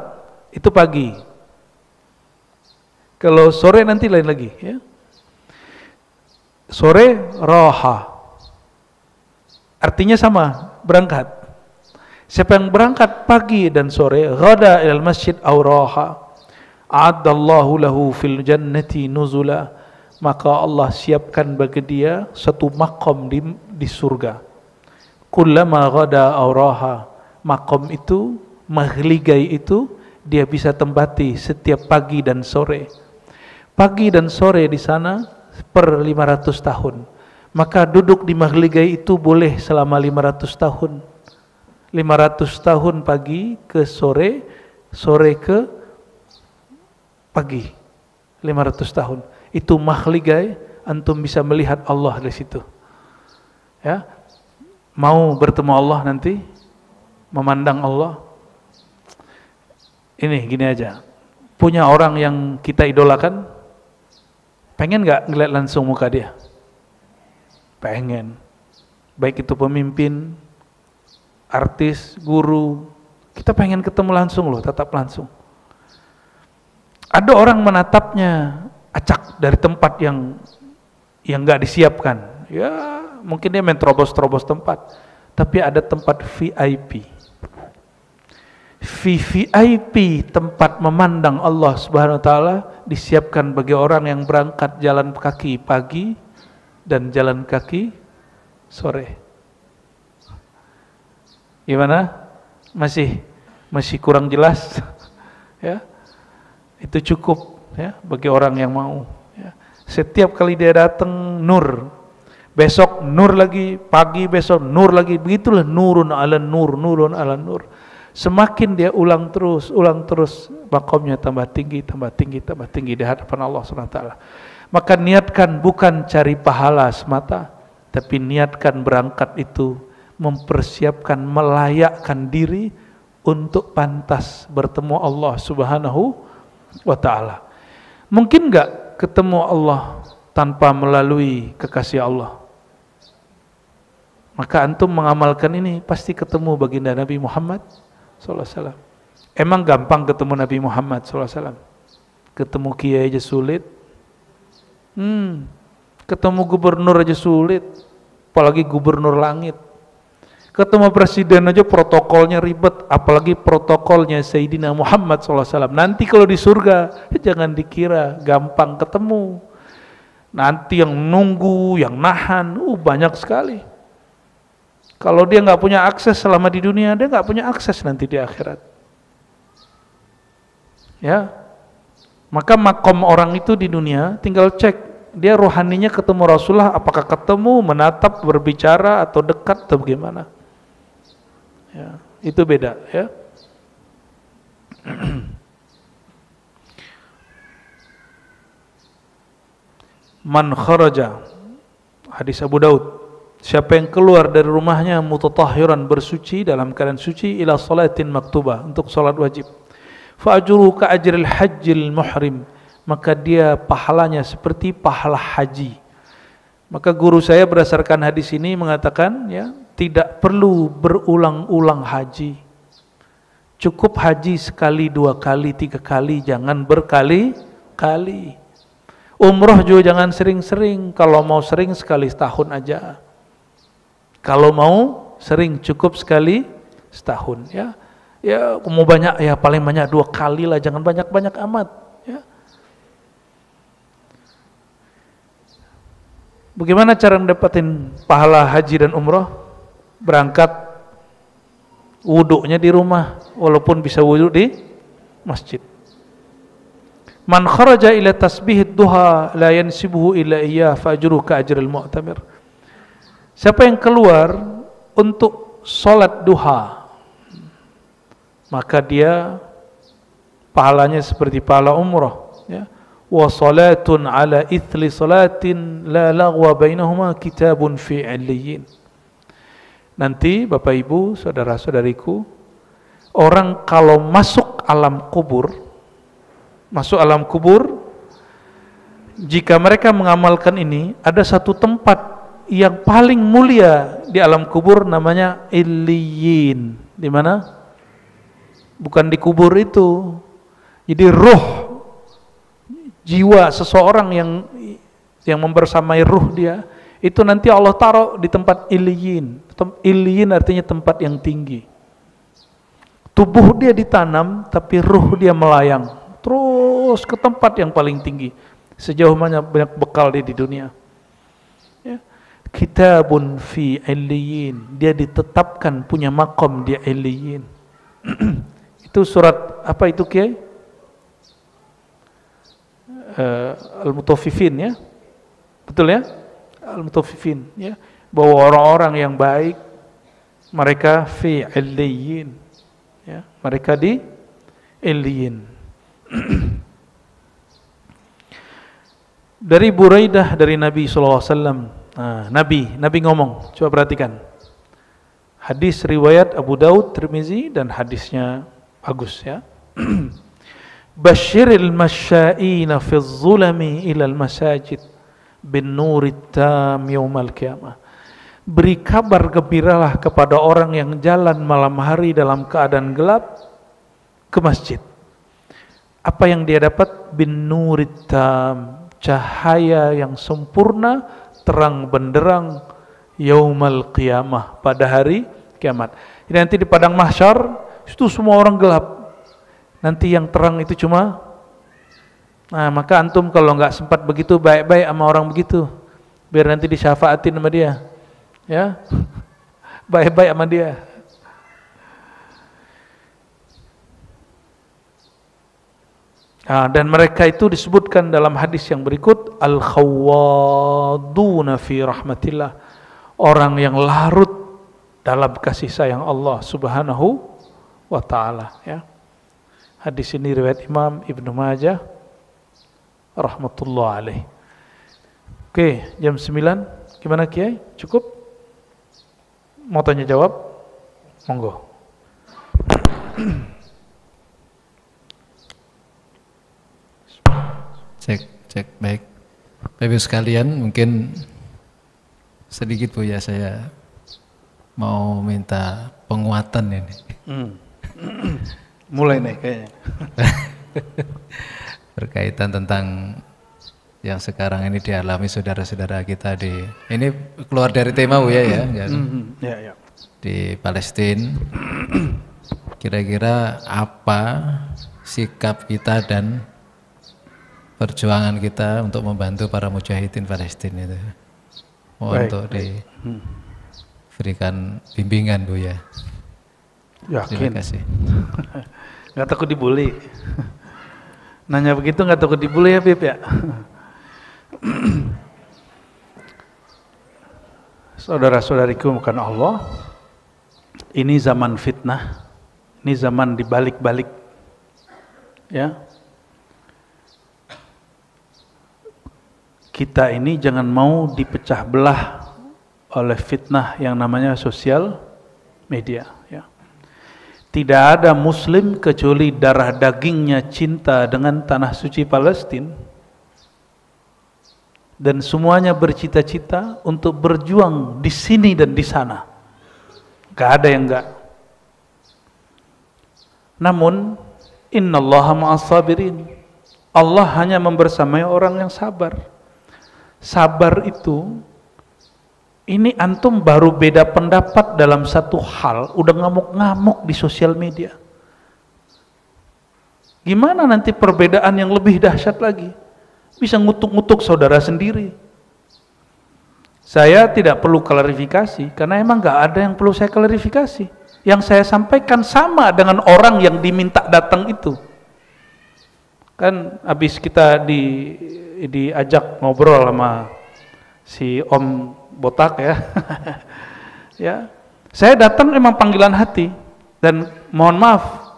itu pagi, kalau sore nanti lain lagi ya. Sore raha, artinya sama, berangkat. Siapa yang berangkat pagi dan sore, ghada ilal masjid aw raha, a'addallahu lahu fil jannati nuzula, maka Allah siapkan bagi dia satu makom di surga. Kullama ghada aw raha, makom itu, mahligai itu dia bisa tempati setiap pagi dan sore. Pagi dan sore di sana per 500 tahun. Maka duduk di mahligai itu boleh selama 500 tahun. 500 tahun pagi ke sore, sore ke pagi. 500 tahun. Itu mahligai, antum bisa melihat Allah di situ. Ya. Mau bertemu Allah nanti, memandang Allah. Ini gini aja. Punya orang yang kita idolakan, pengen gak ngeliat langsung muka dia? Pengen. Baik itu pemimpin, artis, guru, kita pengen ketemu langsung loh, tatap langsung. Ada orang menatapnya acak dari tempat yang gak disiapkan. Ya mungkin dia main terobos-terobos tempat. Tapi ada tempat VIP. VIP tempat memandang Allah Subhanahu wa taala disiapkan bagi orang yang berangkat jalan kaki pagi dan jalan kaki sore. Gimana? Masih kurang jelas? Ya. Itu cukup ya bagi orang yang mau ya. Setiap kali dia datang nur. Besok nur lagi, pagi besok nur lagi. Begitulah nurun ala nur, nurun ala nur. Semakin dia ulang terus, makomnya tambah tinggi di hadapan Allah SWT. Maka niatkan bukan cari pahala semata, tapi niatkan berangkat itu mempersiapkan, melayakkan diri untuk pantas bertemu Allah Subhanahu wa ta'ala. Mungkin enggak ketemu Allah tanpa melalui kekasih Allah? Maka antum mengamalkan ini, pasti ketemu baginda Nabi Muhammad SAW. Emang gampang ketemu Nabi Muhammad SAW? Ketemu kiai aja sulit. Ketemu gubernur aja sulit, apalagi gubernur langit. Ketemu presiden aja protokolnya ribet, apalagi protokolnya Sayyidina Muhammad SAW. Nanti kalau di surga, jangan dikira gampang ketemu. Nanti yang nunggu, yang nahan, banyak sekali. Kalau dia nggak punya akses selama di dunia, dia nggak punya akses nanti di akhirat. Ya, maka makom orang itu di dunia, tinggal cek dia rohaninya ketemu Rasulullah, apakah ketemu, menatap, berbicara, atau dekat, atau bagaimana? Ya, itu beda. Ya. Man kharaja, hadis Abu Daud. Siapa yang keluar dari rumahnya mutatahhiran, bersuci dalam keadaan suci, ila salatin maktubah, untuk salat wajib, fa ajruhu ka ajril hajjil muhrim, maka dia pahalanya seperti pahala haji. Maka guru saya berdasarkan hadis ini mengatakan, ya, tidak perlu berulang-ulang haji. Cukup haji sekali, 2 kali, 3 kali, jangan berkali-kali. Umroh juga jangan sering-sering, kalau mau sering sekali setahun aja. Kalau mau sering cukup sekali setahun, ya. Ya mau banyak ya paling banyak 2 kali lah, jangan banyak-banyak amat, ya. Bagaimana cara mendapatkan pahala haji dan umroh? Berangkat, wuduknya di rumah, walaupun bisa wuduk di masjid. Man kharaja ila tasbihid duha la yansibuhu illa iyyah fa ajruhu ka ajril mu'tamir. Siapa yang keluar untuk salat duha, maka dia pahalanya seperti pahala umrah, ya. Wa salatun ala ithli salatin la laghwa bainahuma kitabun fi 'illiyyin. Nanti Bapak Ibu, saudara-saudariku, orang kalau masuk alam kubur, jika mereka mengamalkan ini, ada satu tempat yang paling mulia di alam kubur, namanya Illiyin. Di mana? Bukan di kubur itu. Jadi ruh, jiwa seseorang yang membersamai ruh dia, itu nanti Allah taruh di tempat Illiyin. Illiyin artinya tempat yang tinggi. Tubuh dia ditanam, tapi ruh dia melayang terus ke tempat yang paling tinggi, sejauh mana banyak bekal dia di dunia, ya. Kitabun fi 'illiyyin, dia ditetapkan punya makom di 'illiyyin. Itu surat apa itu, Kiai? Al-Mutaffifin, ya, betul ya, Al-Mutaffifin, ya, bahwa orang-orang yang baik mereka fi 'illiyyin, ya, mereka di 'illiyyin. Dari Buraidah dari Nabi SAW. Nabi ngomong, coba perhatikan. Hadis riwayat Abu Daud, Tirmizi, dan hadisnya bagus, ya. Basyiril masya'ina fi zulami ilal masajid bin nurit tam yaumal qiyamah. Beri kabar gembiralah kepada orang yang jalan malam hari dalam keadaan gelap ke masjid. Apa yang dia dapat? Bin nurit tam, cahaya yang sempurna, terang benderang, yaumal qiyamah, pada hari kiamat. Jadi nanti di padang mahsyar itu semua orang gelap, nanti yang terang itu cuma, maka antum kalau nggak sempat begitu, baik-baik sama orang begitu, biar nanti disyafaatin sama dia, ya. Baik-baik sama dia. Dan mereka itu disebutkan dalam hadis yang berikut, al-khawwaduna fi rahmatillah, orang yang larut dalam kasih sayang Allah Subhanahu wa ta'ala, ya. Hadis ini riwayat Imam Ibnu Majah rahmatullah alaih. Oke, jam 9, gimana Kiai? Cukup? Mau tanya jawab? Monggo. Cek, baik. Bapak Ibu sekalian, mungkin sedikit Bu ya, saya mau minta penguatan ini. Mulai nih kayaknya. Berkaitan tentang yang sekarang ini dialami saudara-saudara kita ini keluar dari tema Bu ya, Ya. Di Palestina. Kira-kira apa sikap kita dan perjuangan kita untuk membantu para mujahidin Palestina itu? Untuk diberikan bimbingan Bu ya. Yakin. Terima kasih. Nggak takut dibully. Nanya begitu nggak takut dibully ya Bib ya? Saudara-saudariku bukan Allah, ini zaman fitnah, ini zaman dibalik-balik, ya. Kita ini jangan mau dipecah belah oleh fitnah yang namanya sosial media, ya. Tidak ada muslim kecuali darah dagingnya cinta dengan tanah suci Palestina, dan semuanya bercita-cita untuk berjuang di sini dan di sana. Gak ada yang enggak. Namun innallaha ma'as sabirin, Allah hanya membersamai orang yang sabar. Sabar itu, ini antum baru beda pendapat dalam satu hal, udah ngamuk-ngamuk di sosial media. Gimana nanti perbedaan yang lebih dahsyat lagi? Bisa ngutuk-ngutuk saudara sendiri. Saya tidak perlu klarifikasi, karena emang gak ada yang perlu saya klarifikasi. Yang saya sampaikan sama dengan orang yang diminta datang itu. Kan habis kita diajak ngobrol sama si Om Botak ya. Ya. Saya datang emang panggilan hati, dan mohon maaf,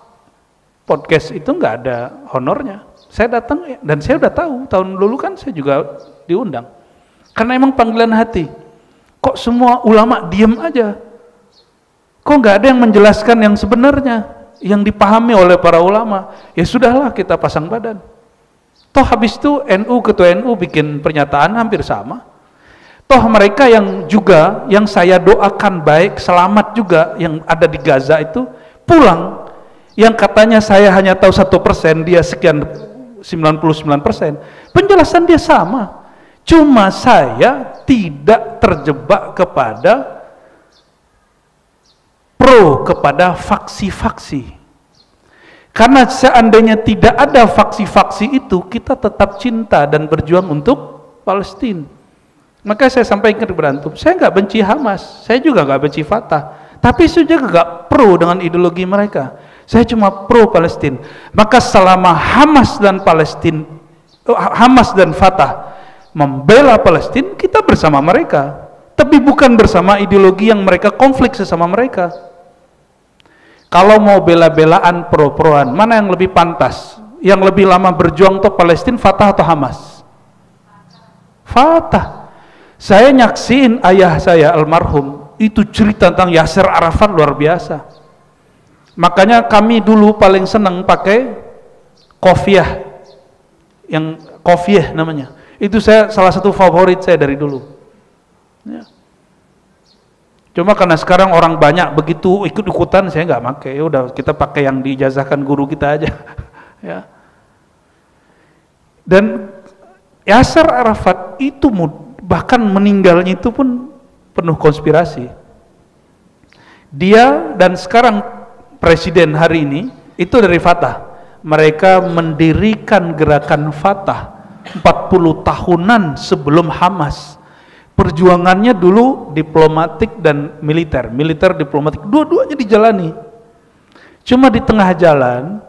podcast itu nggak ada honornya. Saya datang dan saya udah tahu, tahun dulu kan saya juga diundang. Karena emang panggilan hati. Kok semua ulama diem aja? Kok nggak ada yang menjelaskan yang sebenarnya, yang dipahami oleh para ulama? Ya sudahlah, kita pasang badan. Toh habis itu ketua NU bikin pernyataan hampir sama. Toh mereka yang juga, yang saya doakan baik, selamat juga, yang ada di Gaza itu, pulang. Yang katanya saya hanya tahu 1%, dia sekian 99%. Penjelasan dia sama. Cuma saya tidak terjebak kepada kepada faksi-faksi. Karena seandainya tidak ada faksi-faksi itu, kita tetap cinta dan berjuang untuk Palestina. Maka saya sampaikan kepada antum, saya nggak benci Hamas, saya juga nggak benci Fatah, tapi saya juga nggak pro dengan ideologi mereka. Saya cuma pro Palestina. Maka selama Hamas dan Fatah membela Palestina, kita bersama mereka, tapi bukan bersama ideologi yang mereka konflik sesama mereka. Kalau mau bela-belaan pro-proan, mana yang lebih pantas? Yang lebih lama berjuang untuk Palestina, Fatah atau Hamas? Fatah. Saya nyaksiin ayah saya almarhum, itu cerita tentang Yasser Arafat luar biasa. Makanya kami dulu paling senang pakai kofiah, yang kofiah namanya. Itu saya salah satu favorit saya dari dulu. Ya. Cuma karena sekarang orang banyak begitu ikut-ikutan, saya nggak pakai. Ya udah, kita pakai yang diijazahkan guru kita aja. Ya. Dan Yasser Arafat itu bahkan meninggalnya itu pun penuh konspirasi. Dia dan sekarang presiden hari ini itu dari Fatah. Mereka mendirikan gerakan Fatah 40 tahunan sebelum Hamas. Perjuangannya dulu diplomatik dan militer diplomatik, dua-duanya dijalani. Cuma di tengah jalan,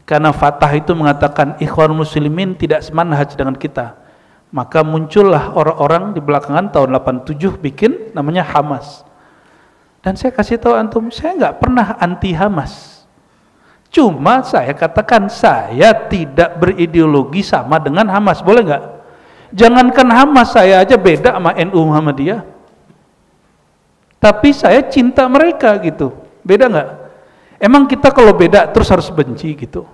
karena Fatah itu mengatakan Ikhwan Muslimin tidak semanhaj dengan kita, maka muncullah orang-orang di belakangan tahun 87 bikin namanya Hamas. Dan saya kasih tahu antum, saya nggak pernah anti Hamas. Cuma saya katakan saya tidak berideologi sama dengan Hamas, boleh nggak? Jangankan Hamas, saya aja beda sama NU Muhammadiyah. Tapi saya cinta mereka gitu. Beda nggak? Emang kita kalau beda terus harus benci gitu?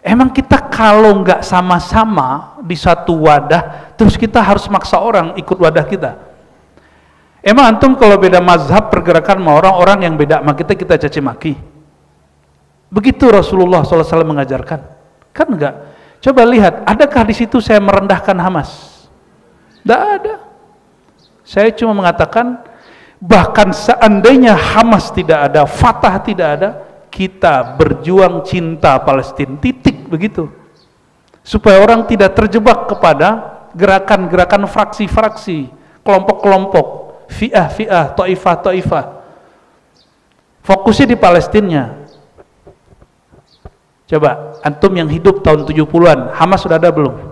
Emang kita kalau nggak sama-sama di satu wadah, terus kita harus maksa orang ikut wadah kita? Emang antum kalau beda mazhab pergerakan sama orang-orang yang beda sama kita caci maki? Begitu Rasulullah SAW mengajarkan? Kan enggak? Coba lihat, adakah di situ saya merendahkan Hamas? Tidak ada. Saya cuma mengatakan, bahkan seandainya Hamas tidak ada, Fatah tidak ada, kita berjuang cinta Palestina, titik, begitu. Supaya orang tidak terjebak kepada gerakan-gerakan fraksi-fraksi, kelompok-kelompok, fi'ah, ta'ifah. Fokusnya di Palestina. Coba, antum yang hidup tahun 70-an, Hamas sudah ada belum?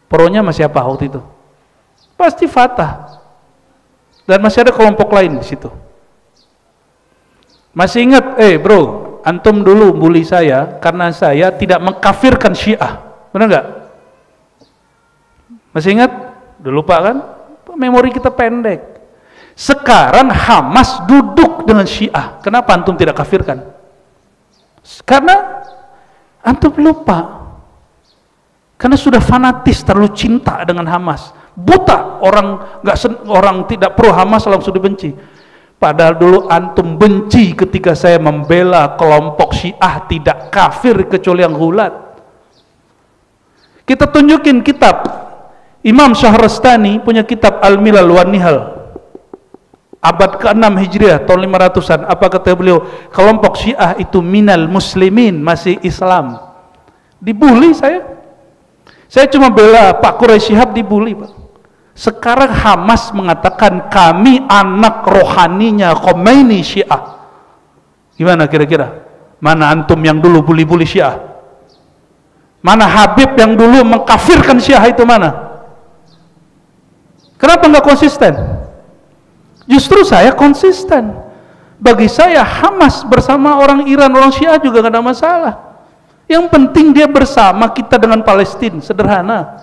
Pro-nya masih apa waktu itu? Pasti Fatah. Dan masih ada kelompok lain di situ. Masih ingat, bro, antum dulu bully saya karena saya tidak mengkafirkan Syiah, benar nggak? Masih ingat? Udah lupa kan? Memori kita pendek. Sekarang Hamas duduk dengan Syiah, kenapa antum tidak kafirkan? Karena antum lupa, karena sudah fanatis, terlalu cinta dengan Hamas, buta, orang tidak pro Hamas langsung dibenci. Padahal dulu antum benci ketika saya membela kelompok Syiah tidak kafir kecuali yang hulat. Kita tunjukin kitab Imam Syahrastani punya kitab Al-Milal wan Nihal, abad ke-6 Hijriah, tahun 500-an. Apa kata beliau? Kelompok Syiah itu minal muslimin, masih Islam. Dibully saya. Saya cuma bela Pak Quraisy Shihab, dibully, Pak. Sekarang Hamas mengatakan kami anak rohaninya Khomeini Syiah. Gimana kira-kira? Mana antum yang dulu bully-bully Syiah? Mana Habib yang dulu mengkafirkan Syiah itu mana? Kenapa nggak konsisten? Justru saya konsisten. Bagi saya Hamas bersama orang Iran, orang Syiah juga nggak ada masalah. Yang penting dia bersama kita dengan Palestina, sederhana.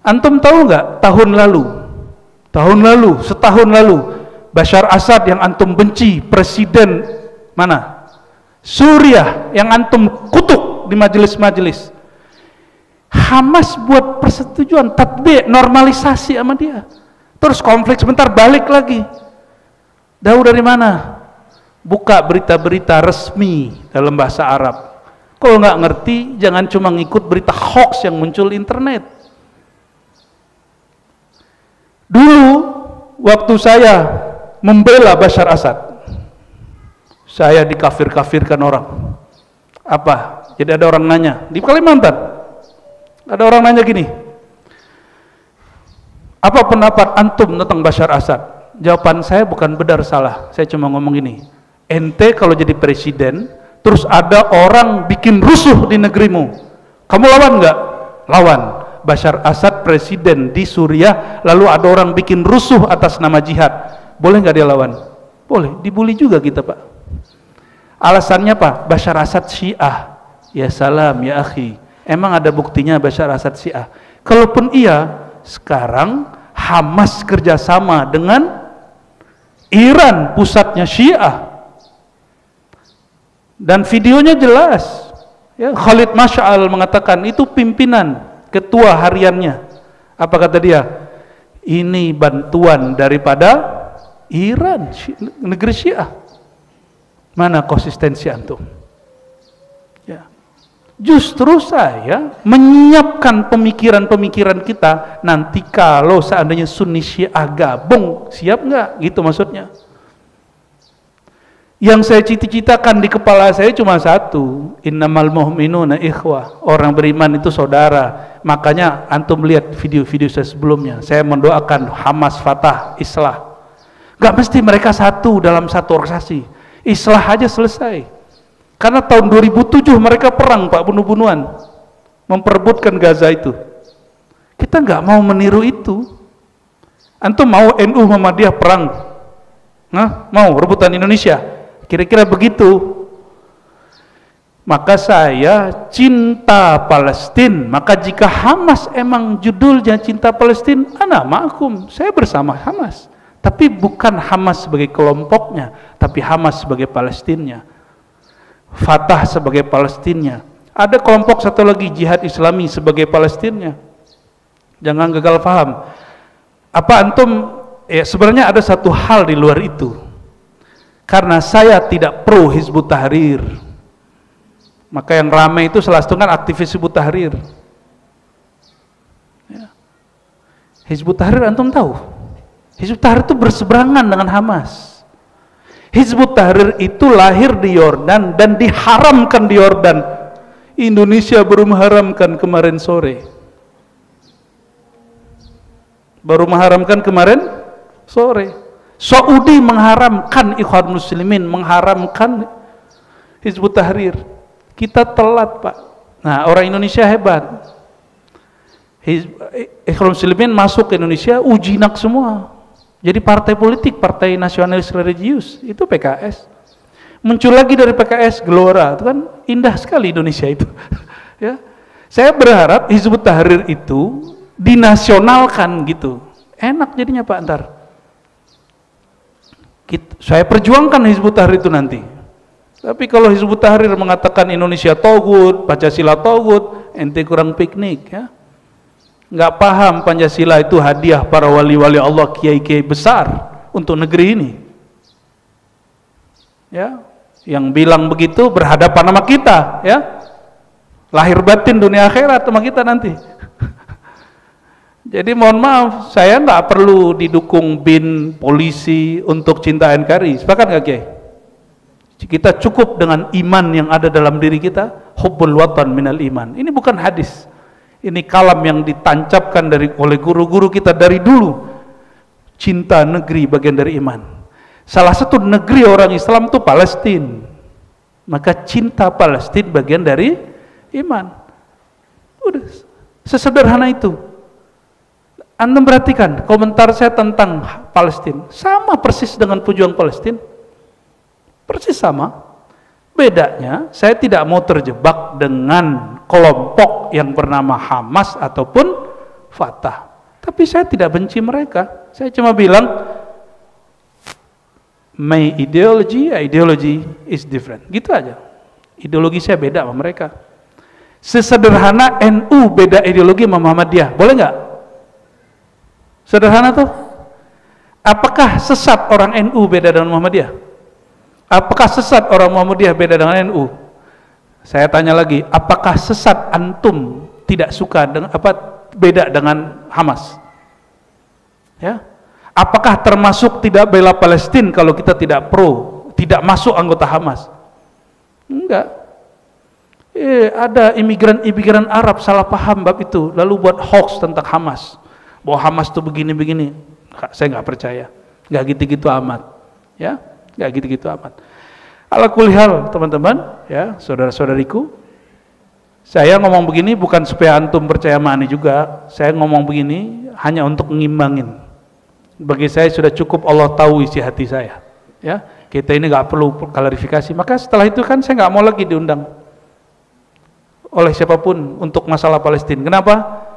Antum tahu nggak setahun lalu Bashar Assad yang antum benci, presiden mana? Suriah yang antum kutuk di majelis-majelis. Hamas buat persetujuan, tatbik, normalisasi sama dia. Terus konflik sebentar balik lagi. Tahu dari mana? Buka berita-berita resmi dalam bahasa Arab. Kalau nggak ngerti, jangan cuma ngikut berita hoax yang muncul di internet. Dulu waktu saya membela Bashar Assad, saya dikafir-kafirkan orang. Apa? Jadi ada orang nanya di Kalimantan, ada orang nanya gini, apa pendapat antum tentang Bashar Assad? Jawaban saya bukan benar salah, saya cuma ngomong gini, ente kalau jadi presiden terus ada orang bikin rusuh di negerimu, kamu lawan nggak? Lawan. Bashar Assad presiden di Suriah, lalu ada orang bikin rusuh atas nama jihad, boleh nggak dia lawan? Boleh. Dibully juga kita, Pak. Alasannya apa? Bashar Assad Syiah. Ya salam ya akhi, emang ada buktinya Bashar Assad Syiah? Kalaupun iya, sekarang Hamas kerjasama dengan Iran, pusatnya Syiah, dan videonya jelas ya. Khalid Mash'al mengatakan itu pimpinan, ketua hariannya. Apa kata dia? Ini bantuan daripada Iran, negeri Syiah. Mana konsistensi antum? Ya. Justru saya menyiapkan pemikiran-pemikiran kita, nanti kalau seandainya Sunni Syiah gabung, siap nggak? Gitu maksudnya. Yang saya cita-citakan di kepala saya cuma satu, innamal mu'minuna ikhwah, orang beriman itu saudara. Makanya antum lihat video-video saya sebelumnya, saya mendoakan Hamas, Fatah, Islah. Gak mesti mereka satu dalam satu organisasi, Islah aja selesai. Karena tahun 2007 mereka perang, Pak, bunuh-bunuhan, memperebutkan Gaza itu. Kita nggak mau meniru itu. Antum mau NU Muhammadiyah perang? Nah, mau rebutan Indonesia? Kira-kira begitu. Maka saya cinta Palestina. Maka jika Hamas emang judulnya cinta Palestina, ana ma'akum, saya bersama Hamas. Tapi bukan Hamas sebagai kelompoknya, tapi Hamas sebagai Palestinnya, Fatah sebagai Palestinnya. Ada kelompok satu lagi, Jihad Islami sebagai Palestinnya. Jangan gagal paham. Apa antum, ya sebenarnya ada satu hal di luar itu. Karena saya tidak pro Hizbut Tahrir, maka yang ramai itu salah satu kan aktivis Hizbut Tahrir. Ya. Hizbut Tahrir antum tahu? Hizbut Tahrir itu berseberangan dengan Hamas. Hizbut Tahrir itu lahir di Yordan dan diharamkan di Yordan. Indonesia baru mengharamkan kemarin sore. Baru mengharamkan kemarin sore. Saudi mengharamkan, Ikhwan Muslimin mengharamkan Hizbut Tahrir. Kita telat, Pak. Nah, orang Indonesia hebat. Ikhwan Muslimin masuk ke Indonesia ujinak semua. Jadi partai politik, partai nasionalis religius, itu PKS. Muncul lagi dari PKS Gelora, itu kan indah sekali Indonesia itu. Ya. Saya berharap Hizbut Tahrir itu dinasionalkan gitu. Enak jadinya, Pak, ntar. Saya perjuangkan Hizbut Tahrir itu nanti. Tapi kalau Hizbut Tahrir mengatakan Indonesia togut, Pancasila togut, ente kurang piknik ya. Nggak paham Pancasila itu hadiah para wali-wali Allah, kiai-kiai besar untuk negeri ini. Ya, yang bilang begitu berhadapan sama kita, ya. Lahir batin dunia akhirat sama kita nanti. Jadi mohon maaf, saya nggak perlu didukung BIN, polisi untuk cinta NKRI. Sepakat nggak, Kiai? Kita cukup dengan iman yang ada dalam diri kita. Hubbul watan minal iman. Ini bukan hadis. Ini kalam yang ditancapkan oleh guru-guru kita dari dulu. Cinta negeri bagian dari iman. Salah satu negeri orang Islam itu Palestina. Maka cinta Palestina bagian dari Iman. Udah, sesederhana itu. Anda perhatikan komentar saya tentang Palestina, sama persis dengan pejuang Palestina. Persis sama. Bedanya, saya tidak mau terjebak dengan kelompok yang bernama Hamas ataupun Fatah. Tapi saya tidak benci mereka. Saya cuma bilang, my ideology is different. Gitu aja. Ideologi saya beda sama mereka. Sesederhana NU beda ideologi sama Muhammadiyah. Boleh nggak? Sederhana tuh. Apakah sesat orang NU beda dengan Muhammadiyah? Apakah sesat orang Muhammadiyah beda dengan NU? Saya tanya lagi, apakah sesat antum tidak suka dengan beda dengan Hamas? Ya. Apakah termasuk tidak bela Palestina kalau kita tidak pro, tidak masuk anggota Hamas? Enggak. Ada imigran Arab salah paham bab itu, lalu buat hoax tentang Hamas. Bahwa Hamas itu begini-begini. Saya nggak percaya. Nggak gitu-gitu amat. Ya, nggak gitu-gitu amat. Ala kulli hal, teman-teman, ya, saudara-saudariku, saya ngomong begini bukan supaya antum percaya sama ani juga. Saya ngomong begini hanya untuk ngimbangin. Bagi saya sudah cukup Allah tahu isi hati saya. Ya, kita ini nggak perlu klarifikasi. Maka setelah itu kan saya nggak mau lagi diundang oleh siapapun untuk masalah Palestina. Kenapa?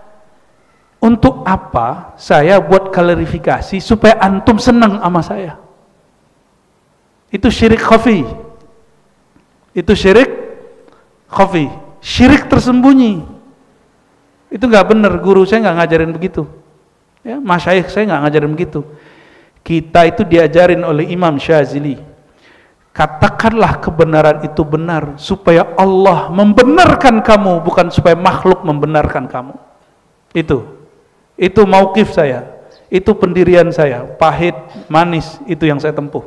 Untuk apa saya buat klarifikasi supaya antum senang sama saya? Itu syirik khafi. Itu syirik khafi. Syirik tersembunyi. Itu nggak benar. Guru saya nggak ngajarin begitu. Ya, masyayikh saya nggak ngajarin begitu. Kita itu diajarin oleh Imam Syazili. Katakanlah kebenaran itu benar supaya Allah membenarkan kamu, bukan supaya makhluk membenarkan kamu. Itu mauqif saya, itu pendirian saya, pahit, manis, itu yang saya tempuh.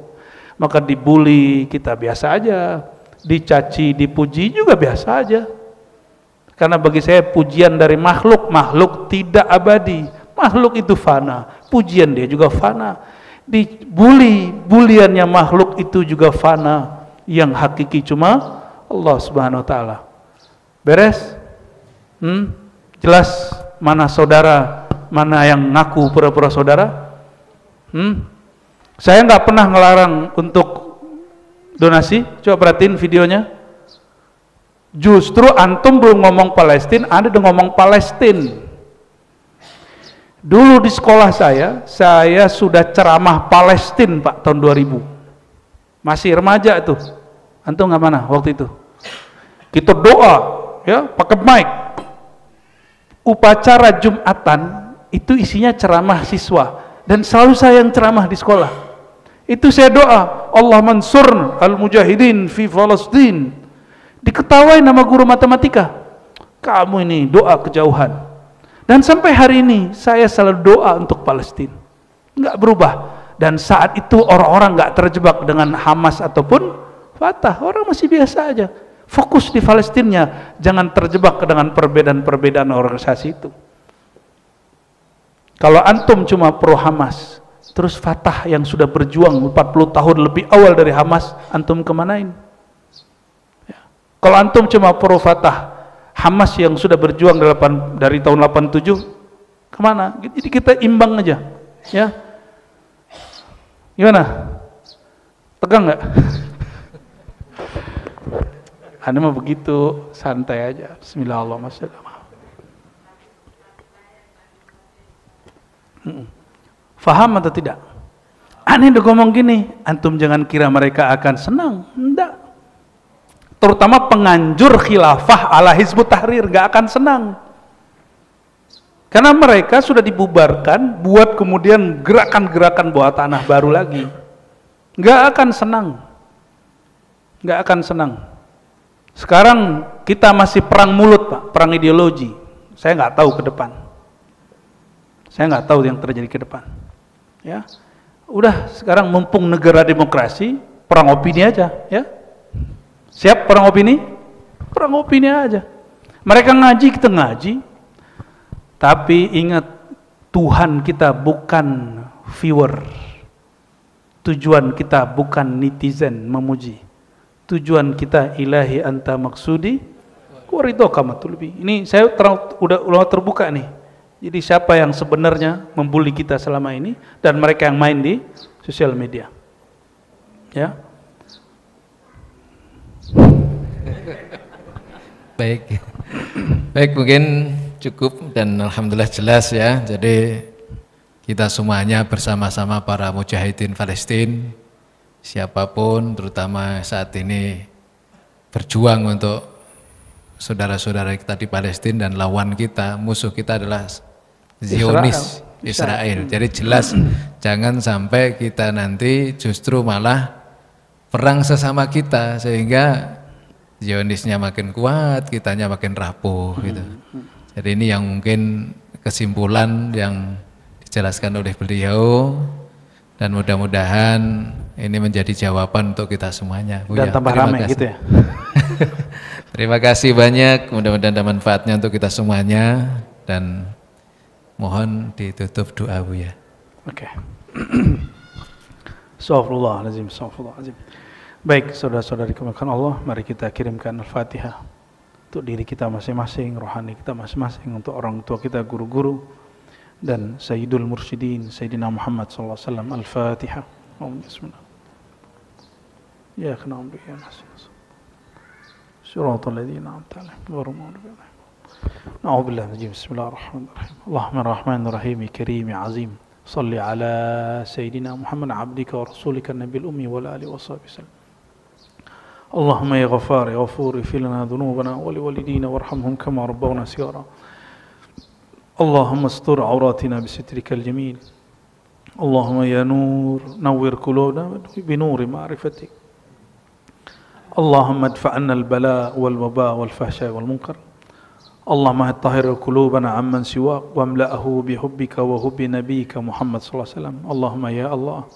Maka dibully kita biasa aja, dicaci, dipuji juga biasa aja. Karena bagi saya pujian dari makhluk tidak abadi, makhluk itu fana, pujian dia juga fana. Buliannya makhluk itu juga fana, yang hakiki cuma Allah Subhanahu wa taala. Beres? Jelas mana saudara, mana yang ngaku pura-pura saudara? Saya nggak pernah ngelarang untuk donasi. Coba perhatiin videonya. Justru antum belum ngomong Palestina, Anda udah ngomong Palestina. Dulu di sekolah saya sudah ceramah Palestina, Pak, tahun 2000. Masih remaja tuh. Antum nggak mana waktu itu? Kita doa, ya, pakai mic. Upacara Jumatan itu isinya ceramah siswa, dan selalu saya yang ceramah di sekolah. Itu saya doa, Allah mansur al-mujahidin fi Palestin. Diketawain nama guru matematika. Kamu ini doa kejauhan. Dan sampai hari ini saya selalu doa untuk Palestina, nggak berubah. Dan saat itu orang-orang nggak terjebak dengan Hamas ataupun Fatah, orang masih biasa aja, fokus di Palestina, jangan terjebak dengan perbedaan-perbedaan organisasi itu. Kalau antum cuma pro Hamas, terus Fatah yang sudah berjuang 40 tahun lebih awal dari Hamas, antum kemanain? Ya. Kalau antum cuma pro Fatah, Hamas yang sudah berjuang dari tahun 87 kemana? Jadi kita imbang aja, ya. Gimana? Tegang nggak? Anda mah begitu santai aja. Bismillahirrahmanirrahim. Faham atau tidak? Aneh udah ngomong gini, antum jangan kira mereka akan senang. Enggak. Terutama penganjur khilafah ala Hizbut Tahrir gak akan senang, karena mereka sudah dibubarkan buat kemudian gerakan-gerakan bawah tanah baru lagi. Gak akan senang. Sekarang kita masih perang mulut, Pak, perang ideologi. Saya nggak tahu ke depan, saya nggak tahu yang terjadi ke depan. Ya, udah sekarang mumpung negara demokrasi, perang opini aja, ya. Siap perang opini? Perang opini aja. Mereka ngaji, kita ngaji. Tapi ingat, Tuhan kita bukan viewer. Tujuan kita bukan netizen memuji. Tujuan kita ilahi anta maksudi waridhoka matulubi. Ini saya udah terbuka nih. Jadi siapa yang sebenarnya membuli kita selama ini dan mereka yang main di sosial media. Ya. Baik. Baik, mungkin cukup dan alhamdulillah jelas ya. Jadi kita semuanya bersama-sama para mujahidin Palestina, siapapun terutama saat ini berjuang untuk saudara-saudara kita di Palestina, dan lawan kita, musuh kita adalah Zionis Israel. Jadi jelas jangan sampai kita nanti justru malah perang sesama kita sehingga Zionisnya makin kuat, kitanya makin rapuh gitu. Jadi ini yang mungkin kesimpulan yang dijelaskan oleh beliau, dan mudah-mudahan ini menjadi jawaban untuk kita semuanya. Dan tambah ramai gitu ya. Terima kasih banyak, mudah-mudahan ada manfaatnya untuk kita semuanya, dan mohon ditutup doa Buya. Oke. Astaghfirullahaladzim, astaghfirullahaladzim. Baik, saudara-saudari kemuliaan Allah, mari kita kirimkan Al-Fatihah untuk diri kita masing-masing, rohani kita masing-masing, untuk orang tua kita, guru-guru, dan Sayyidul Mursyidin, Sayyidina Muhammad sallallahu alaihi wasallam. Al-Fatihah. Bismillah. Ya na'budu wa nasta'in. Shiratal ladzina an'amta 'alaihim ghairil maghdubi 'alaihim. A'udzu billahi minaz Bismillahirrahmanirrahim. Allahumma rahmanir-rahim, karim, azim. Shalli ala Sayyidina Muhammad 'abdika wa rasulika an-nabiyil ummi wa alihi wa sahbihi wasallam. Allahumma ya Ghaffar ya Ghafur, ighfir lana dhunubana wa liwalidina warhamhum kama rabbawna shighara. Allahumma astur awratina bisitrikal jamil. Allahumma ya nur nawwir qulubana bi nuri ma'rifatik. Allahumma adfa'anna al-bala wal waba wal fahsya wal munkar. Allahumma tahhir qulubana amman siwak wamla'ahu bihubbika wa hubbi nabiyyika Muhammad sallallahu alaihi wasallam. Allahumma ya Allah,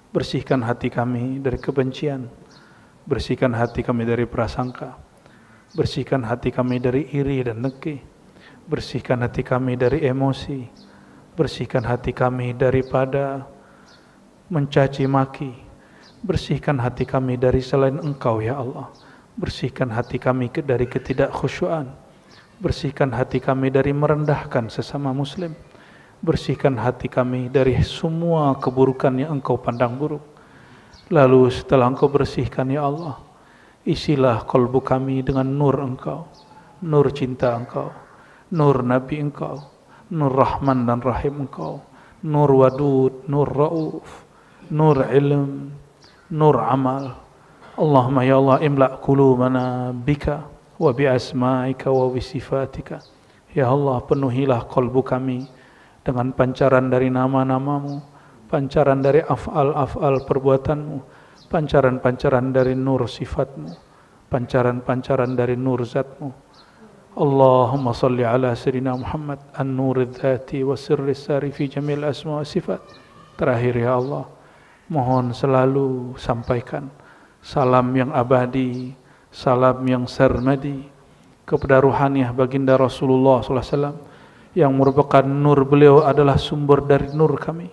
bersihkan hati kami dari kebencian, bersihkan hati kami dari prasangka, bersihkan hati kami dari iri dan dengki, bersihkan hati kami dari emosi, bersihkan hati kami daripada mencaci maki, bersihkan hati kami dari selain Engkau ya Allah, bersihkan hati kami dari ketidakkhusyuan, bersihkan hati kami dari merendahkan sesama muslim, bersihkan hati kami dari semua keburukan yang Engkau pandang buruk. Lalu setelah Engkau bersihkan ya Allah, isilah kalbu kami dengan nur Engkau, nur cinta Engkau, nur Nabi Engkau, nur Rahman dan Rahim Engkau, nur Wadud, nur Rauf, nur ilm, nur amal. Allahumma ya Allah, imla' qulubana bika wa bi asma'ika wa bi sifatika. Ya Allah, penuhilah kalbu kami dengan pancaran dari nama-namamu, pancaran dari af'al-af'al perbuatanmu, pancaran-pancaran dari nur sifatmu, pancaran-pancaran dari nur zatmu. Allahumma salli ala Sayyidina Muhammad an-nur dzati wa sirri sari fi jamil asma wa sifat. Terakhir ya Allah, mohon selalu sampaikan salam yang abadi, salam yang sarmadi kepada ruhaniyah baginda Rasulullah SAW, yang merupakan nur beliau adalah sumber dari nur kami,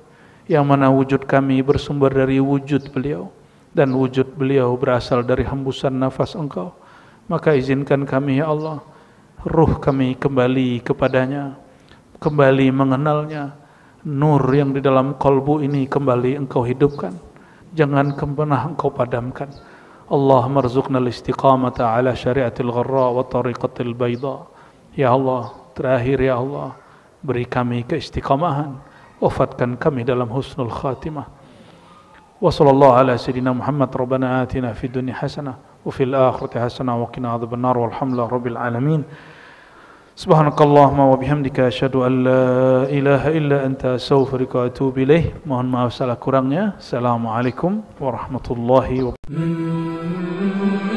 yang mana wujud kami bersumber dari wujud beliau, dan wujud beliau berasal dari hembusan nafas Engkau. Maka izinkan kami ya Allah, ruh kami kembali kepadanya, kembali mengenalnya. Nur yang di dalam kalbu ini kembali Engkau hidupkan, jangan pernah Engkau padamkan. Allahumma rzuqna al-istiqamata ala syariatil gharra wa tariqatil bayda. Ya Allah, terakhir ya Allah, beri kami keistiqamahan, wafatkan kami dalam husnul khatimah. Wa sallallahu ala sayyidina Muhammad, rabbana atina fid dunya hasanah wa fil akhirati hasanah wa qina adzabannar, walhamdulillahi rabbil alamin. Subhanakallahumma wa bihamdika asyhadu an la ilaha illa anta astaghfiruka wa atubu ilaih. Mohon maaf salah kurangnya. Assalamualaikum warahmatullahi wabarakatuh.